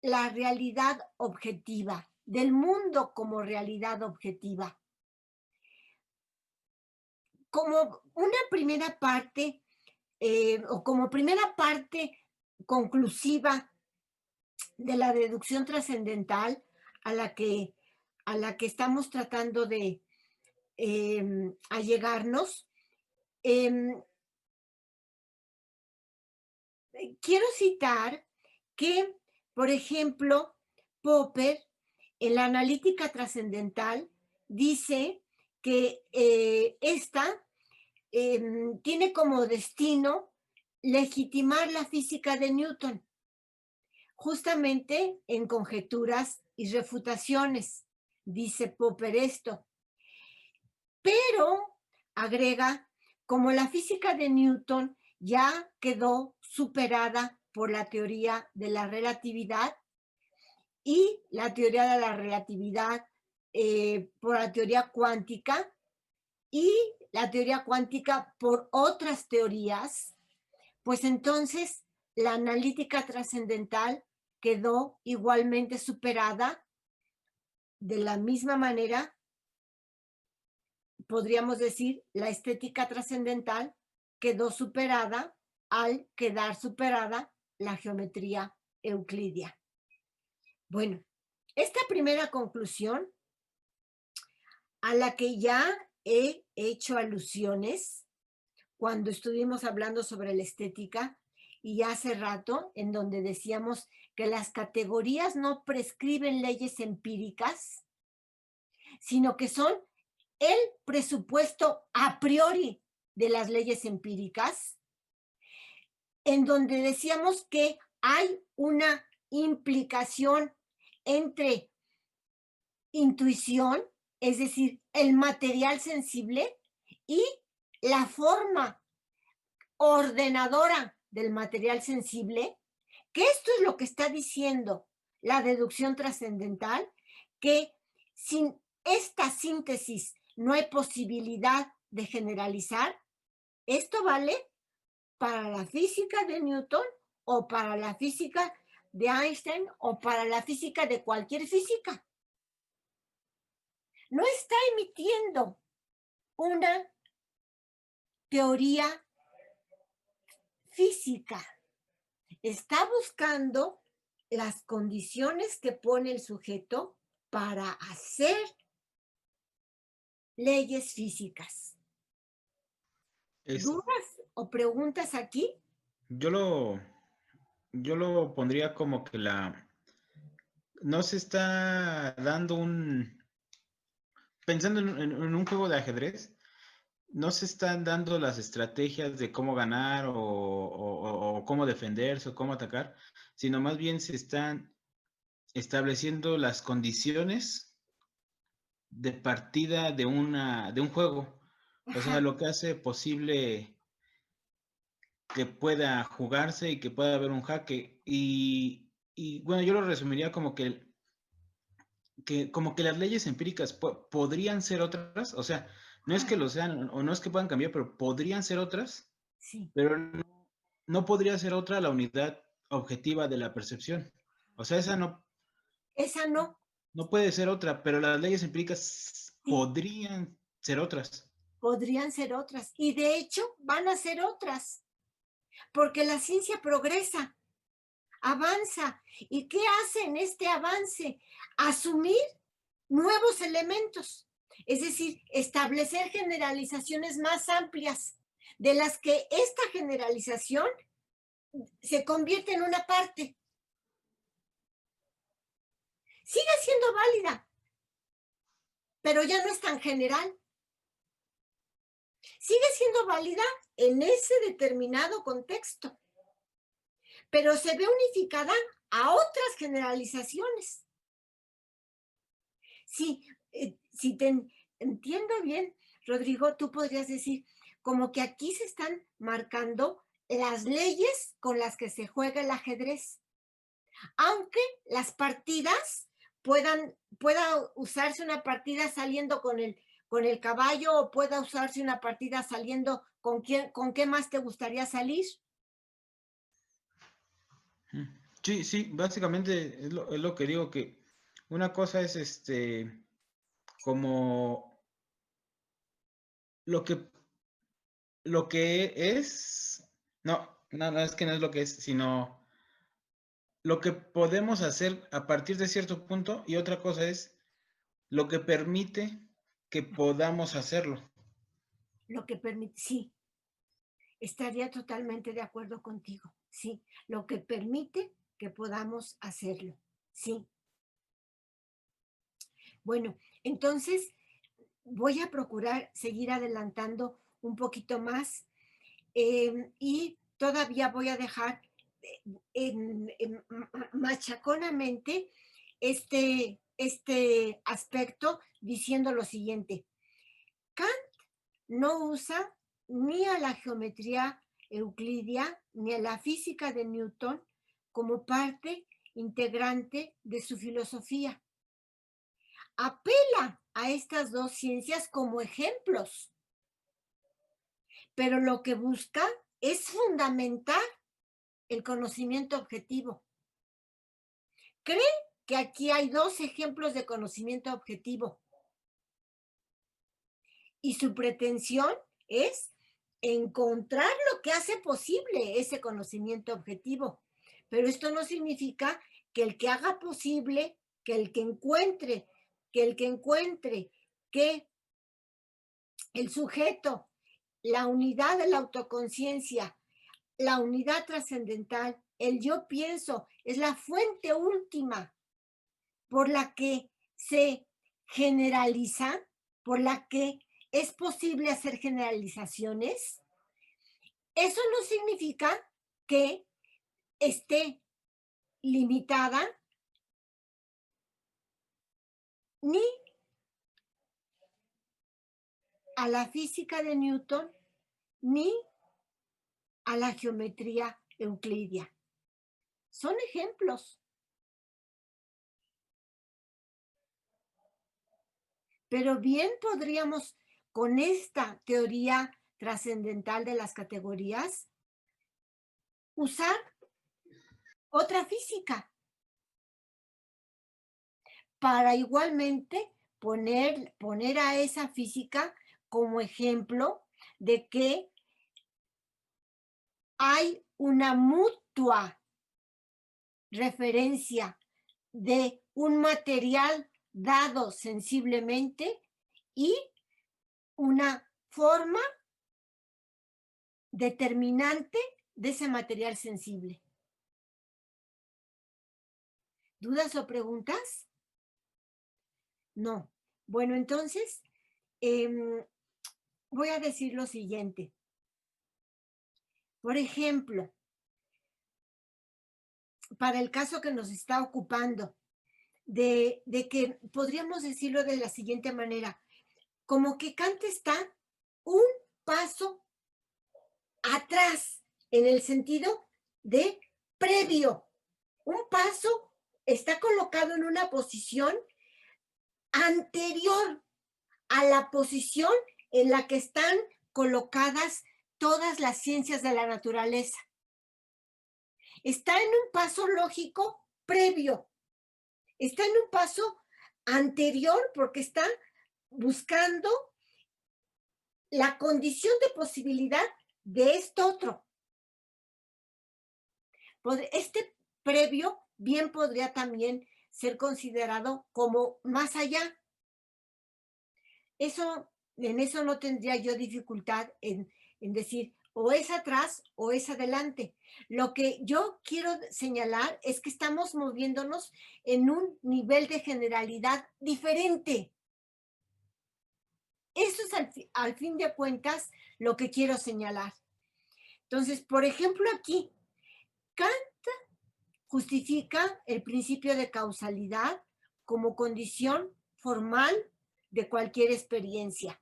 la realidad objetiva, del mundo como realidad objetiva. Como una primera parte, o como primera parte conclusiva de la deducción trascendental a la que estamos tratando de allegarnos, quiero citar que, por ejemplo, Popper, en la analítica trascendental, dice que esta tiene como destino legitimar la física de Newton, justamente en conjeturas y refutaciones, dice Popper esto. Pero, agrega, como la física de Newton ya quedó superada por la teoría de la relatividad y la teoría de la relatividad por la teoría cuántica y la teoría cuántica por otras teorías, pues entonces la analítica trascendental quedó igualmente superada. De la misma manera, podríamos decir, la estética trascendental quedó superada al quedar superada la geometría euclidia. Bueno, esta primera conclusión, a la que ya he hecho alusiones cuando estuvimos hablando sobre la estética, y hace rato, en donde decíamos que las categorías no prescriben leyes empíricas, sino que son el presupuesto a priori de las leyes empíricas, en donde decíamos que hay una implicación entre intuición, es decir, el material sensible, y la forma ordenadora del material sensible, que esto es lo que está diciendo la deducción trascendental, que sin esta síntesis no hay posibilidad de generalizar. Esto vale para la física de Newton o para la física de Einstein o para la física de cualquier física. No está emitiendo una teoría física, está buscando las condiciones que pone el sujeto para hacer leyes físicas. Es, ¿Dudas o preguntas aquí? yo lo, yo lo pondría como que no se está dando pensando en un juego de ajedrez, no se están dando las estrategias de cómo ganar o cómo defenderse o cómo atacar, sino más bien se están estableciendo las condiciones de partida de un juego. O sea, Ajá, lo que hace posible que pueda jugarse y que pueda haber un jaque. Y bueno, yo lo resumiría como que las leyes empíricas podrían ser otras, o sea, no es ajá, que lo sean o no es que puedan cambiar, pero podrían ser otras, sí. pero no podría ser otra la unidad objetiva de la percepción. O sea, esa Esa no, no puede ser otra, pero las leyes empíricas sí, podrían ser otras. podrían ser otras. Y de hecho van a ser otras, porque la ciencia progresa, avanza. ¿Y qué hace en este avance? Asumir nuevos elementos, es decir, establecer generalizaciones más amplias, de las que esta generalización se convierte en una parte. Sigue siendo válida, pero ya no es tan general. Sigue siendo válida en ese determinado contexto, pero se ve unificada a otras generalizaciones. Sí, si te entiendo bien, Rodrigo, tú podrías decir como que aquí se están marcando las leyes con las que se juega el ajedrez, aunque las partidas pueda usarse una partida saliendo con el caballo o pueda usarse una partida saliendo con qué más te gustaría salir. Sí, sí, básicamente es lo que digo, que una cosa es como lo que lo que es, no, es que no es lo que es, sino lo que podemos hacer a partir de cierto punto, y otra cosa es lo que permite que podamos hacerlo. Lo que permite, sí, estaría totalmente de acuerdo contigo, sí, lo que permite que podamos hacerlo, sí. Bueno, entonces voy a procurar seguir adelantando un poquito más y todavía voy a dejar machaconamente este aspecto diciendo lo siguiente. Kant no usa ni a la geometría euclidia ni a la física de Newton como parte integrante de su filosofía. Apela a estas dos ciencias como ejemplos, pero lo que busca es fundamentar el conocimiento objetivo. Cree que aquí hay dos ejemplos de conocimiento objetivo y su pretensión es encontrar lo que hace posible ese conocimiento objetivo. Pero esto no significa que el que haga posible, que el que encuentre que el sujeto, la unidad de la autoconciencia, la unidad trascendental, el yo pienso, es la fuente última por la que se generaliza, por la que es posible hacer generalizaciones. Eso no significa que esté limitada ni a la física de Newton ni a la geometría euclidia. Son ejemplos. Pero bien podríamos con esta teoría trascendental de las categorías, usar otra física para igualmente poner a esa física como ejemplo de que hay una mutua referencia de un material dado sensiblemente y una forma determinante de ese material sensible. ¿Dudas o preguntas? No. Bueno, entonces voy a decir lo siguiente. Por ejemplo, para el caso que nos está ocupando, de que podríamos decirlo de la siguiente manera, como que Kant está un paso atrás, en el sentido de previo. Un paso está colocado en una posición anterior a la posición en la que están colocadas todas las ciencias de la naturaleza. Está en un paso lógico previo. Está en un paso anterior porque está buscando la condición de posibilidad de esto otro. Este previo bien podría también ser considerado como más allá. En eso no tendría yo dificultad en decir o es atrás o es adelante. Lo que yo quiero señalar es que estamos moviéndonos en un nivel de generalidad diferente. Eso es al fin de cuentas lo que quiero señalar. Entonces, por ejemplo, aquí, Kant justifica el principio de causalidad como condición formal de cualquier experiencia.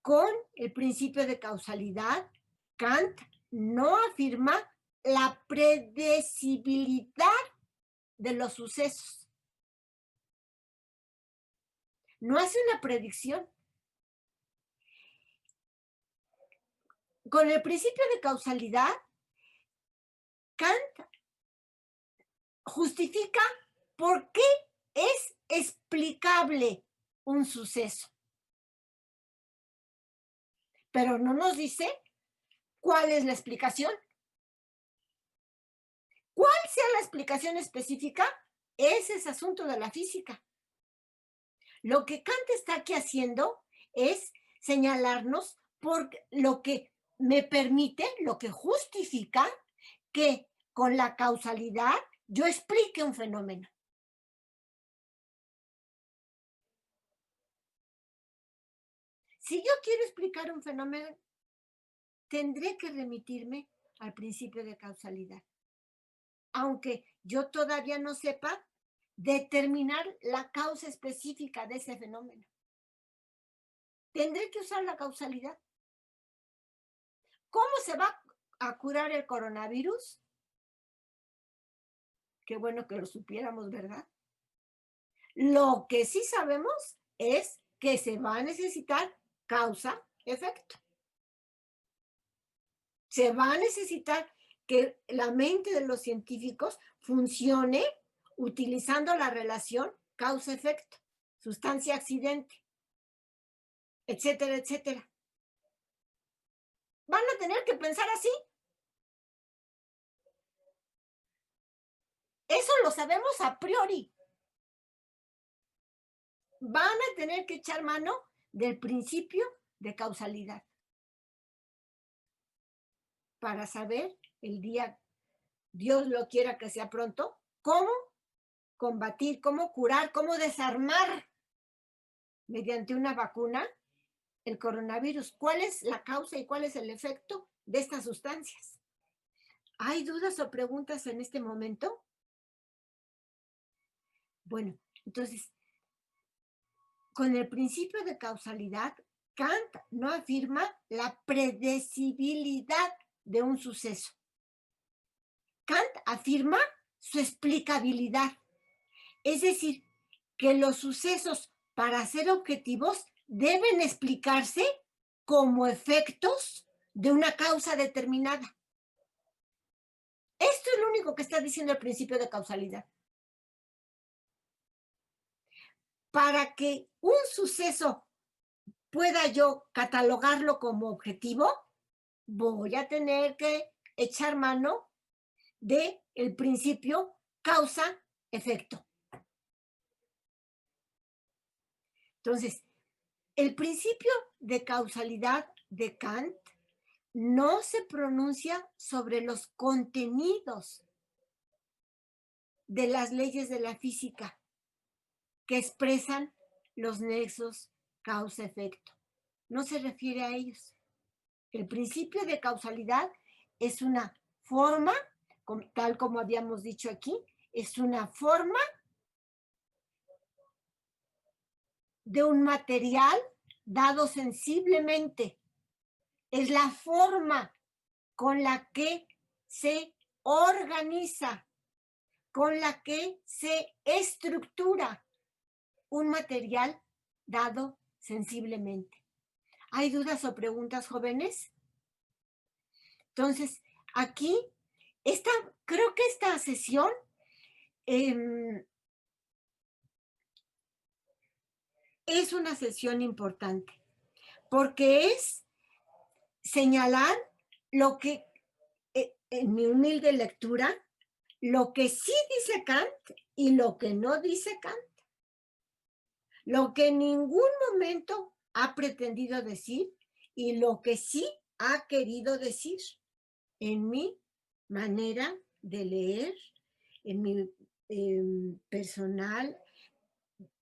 Con el principio de causalidad, Kant no afirma la predecibilidad de los sucesos. No hace una predicción. Con el principio de causalidad, Kant justifica por qué es explicable un suceso. Pero no nos dice cuál es la explicación. ¿Cuál sea la explicación específica? Ese es asunto de la física. Lo que Kant está aquí haciendo es señalarnos por lo que me permite, lo que justifica que con la causalidad yo explique un fenómeno. Si yo quiero explicar un fenómeno, tendré que remitirme al principio de causalidad. Aunque yo todavía no sepa determinar la causa específica de ese fenómeno. Tendré que usar la causalidad. ¿Cómo se va a curar el coronavirus? Qué bueno que lo supiéramos, ¿verdad? Lo que sí sabemos es que se va a necesitar causa-efecto. Se va a necesitar que la mente de los científicos funcione utilizando la relación causa-efecto, sustancia-accidente, etcétera, etcétera. Van a tener que pensar así. Eso lo sabemos a priori. Van a tener que echar mano del principio de causalidad para saber el día, Dios lo quiera que sea pronto, cómo combatir, cómo curar, cómo desarmar mediante una vacuna el coronavirus. ¿Cuál es la causa y cuál es el efecto de estas sustancias? ¿Hay dudas o preguntas en este momento? Bueno, entonces, con el principio de causalidad, Kant no afirma la predecibilidad de un suceso. Kant afirma su explicabilidad. Es decir, que los sucesos, para ser objetivos, deben explicarse como efectos de una causa determinada. Esto es lo único que está diciendo el principio de causalidad. Para que un suceso pueda yo catalogarlo como objetivo, voy a tener que echar mano del principio causa-efecto. Entonces, el principio de causalidad de Kant no se pronuncia sobre los contenidos de las leyes de la física que expresan los nexos causa-efecto. No se refiere a ellos. El principio de causalidad es una forma, tal como habíamos dicho aquí, es una forma de un material dado sensiblemente. Es la forma con la que se organiza, con la que se estructura un material dado sensiblemente. ¿Hay dudas o preguntas, jóvenes? Entonces, aquí, creo que esta sesión es una sesión importante, porque es señalar lo que, en mi humilde lectura, lo que sí dice Kant y lo que no dice Kant. Lo que en ningún momento ha pretendido decir y lo que sí ha querido decir en mi manera de leer, en mi personal,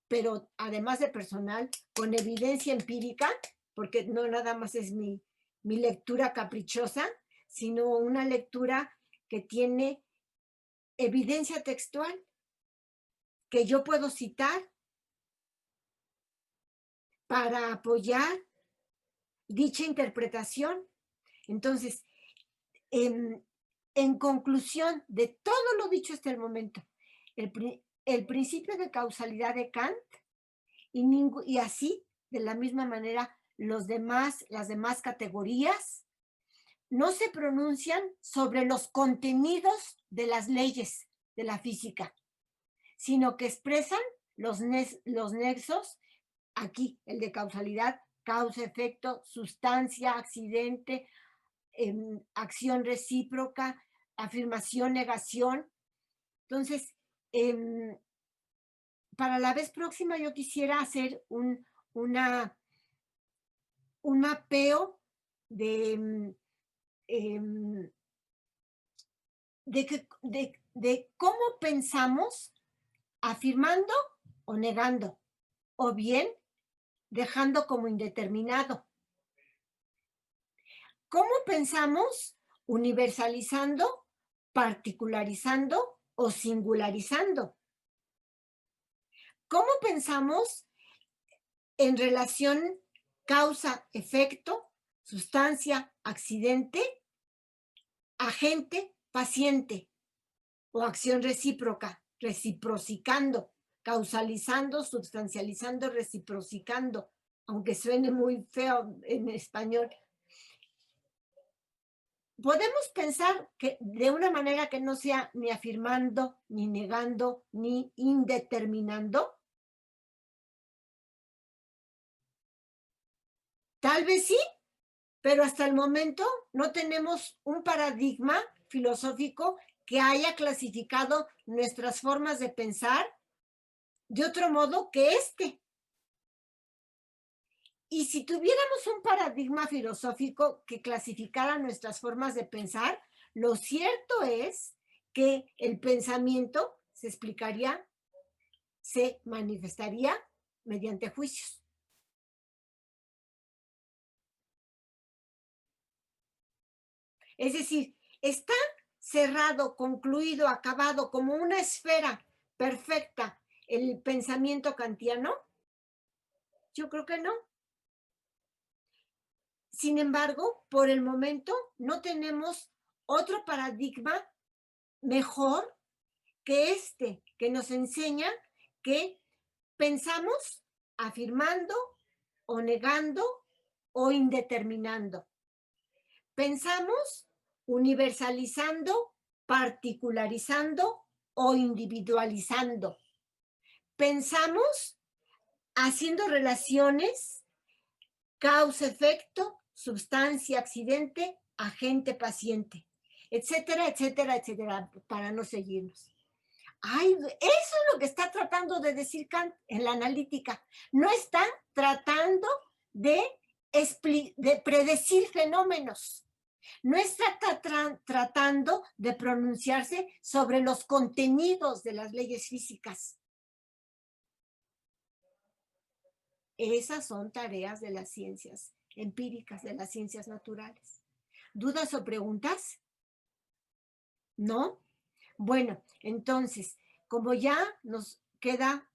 pero además de personal, con evidencia empírica, porque no nada más es mi lectura caprichosa, sino una lectura que tiene evidencia textual, que yo puedo citar para apoyar dicha interpretación. Entonces, en conclusión de todo lo dicho hasta el momento, el principio de causalidad de Kant y así, de la misma manera, las demás categorías no se pronuncian sobre los contenidos de las leyes de la física, sino que expresan los nexos, aquí el de causalidad, causa-efecto, sustancia, accidente, acción recíproca, afirmación, negación. Entonces, para la vez próxima yo quisiera hacer un mapeo de cómo pensamos afirmando o negando, o bien dejando como indeterminado. ¿Cómo pensamos universalizando, particularizando o singularizando? ¿Cómo pensamos en relación causa-efecto, sustancia, accidente, agente, paciente, o acción recíproca, reciprocicando, causalizando, substancializando, reciprocicando, aunque suene muy feo en español? Podemos pensar que de una manera que no sea ni afirmando, ni negando, ni indeterminando. Tal vez sí, pero hasta el momento no tenemos un paradigma filosófico que haya clasificado nuestras formas de pensar de otro modo que este. Y si tuviéramos un paradigma filosófico que clasificara nuestras formas de pensar, lo cierto es que el pensamiento se explicaría, se manifestaría mediante juicios. Es decir, está cerrado, concluido, acabado, como una esfera perfecta el pensamiento kantiano. Yo creo que no. Sin embargo, por el momento no tenemos otro paradigma mejor que este, que nos enseña que pensamos afirmando, o negando o indeterminando. Pensamos universalizando, particularizando o individualizando. Pensamos haciendo relaciones causa-efecto, sustancia, accidente, agente, paciente, etcétera, etcétera, etcétera, para no seguirnos. Ay, eso es lo que está tratando de decir Kant en la analítica. No está tratando de predecir fenómenos. No está tratando de pronunciarse sobre los contenidos de las leyes físicas. Esas son tareas de las ciencias empíricas, de las ciencias naturales. ¿Dudas o preguntas? ¿No? Bueno, entonces, como ya nos queda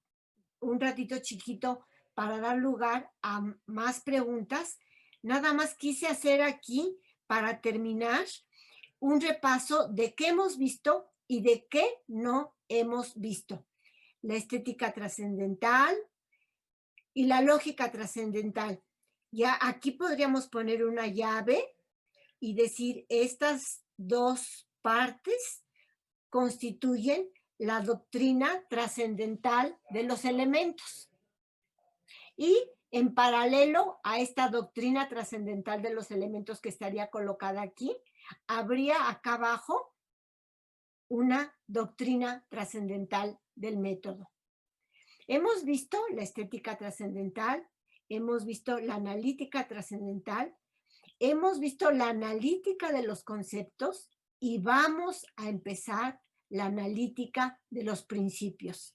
un ratito chiquito para dar lugar a más preguntas, nada más quise hacer aquí, para terminar, un repaso de qué hemos visto y de qué no hemos visto. La estética trascendental y la lógica trascendental. Ya aquí podríamos poner una llave y decir, estas dos partes constituyen la doctrina trascendental de los elementos. Y en paralelo a esta doctrina trascendental de los elementos que estaría colocada aquí, habría acá abajo una doctrina trascendental del método. Hemos visto la estética trascendental, hemos visto la analítica trascendental, hemos visto la analítica de los conceptos y vamos a empezar la analítica de los principios.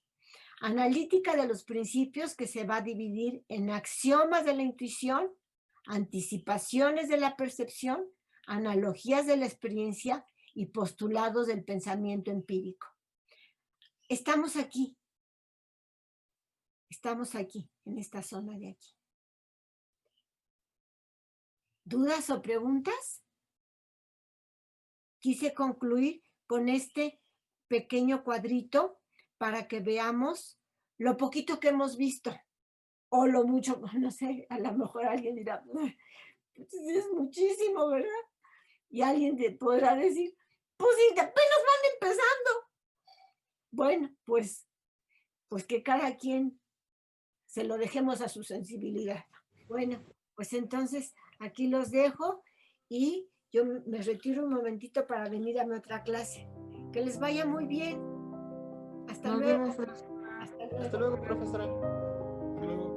Analítica de los principios que se va a dividir en axiomas de la intuición, anticipaciones de la percepción, analogías de la experiencia y postulados del pensamiento empírico. Estamos aquí, en esta zona de aquí. ¿Dudas o preguntas? Quise concluir con este pequeño cuadrito para que veamos lo poquito que hemos visto, o lo mucho, no sé, a lo mejor alguien dirá, pues es muchísimo, ¿verdad? Y alguien podrá decir, pues sí, apenas van empezando. Bueno, pues que cada quien se lo dejemos a su sensibilidad. Bueno, pues entonces aquí los dejo y yo me retiro un momentito para venir a mi otra clase. Que les vaya muy bien. Hasta Nos luego. vemos, profesora. Hasta luego. Hasta luego, profesora. Hasta luego.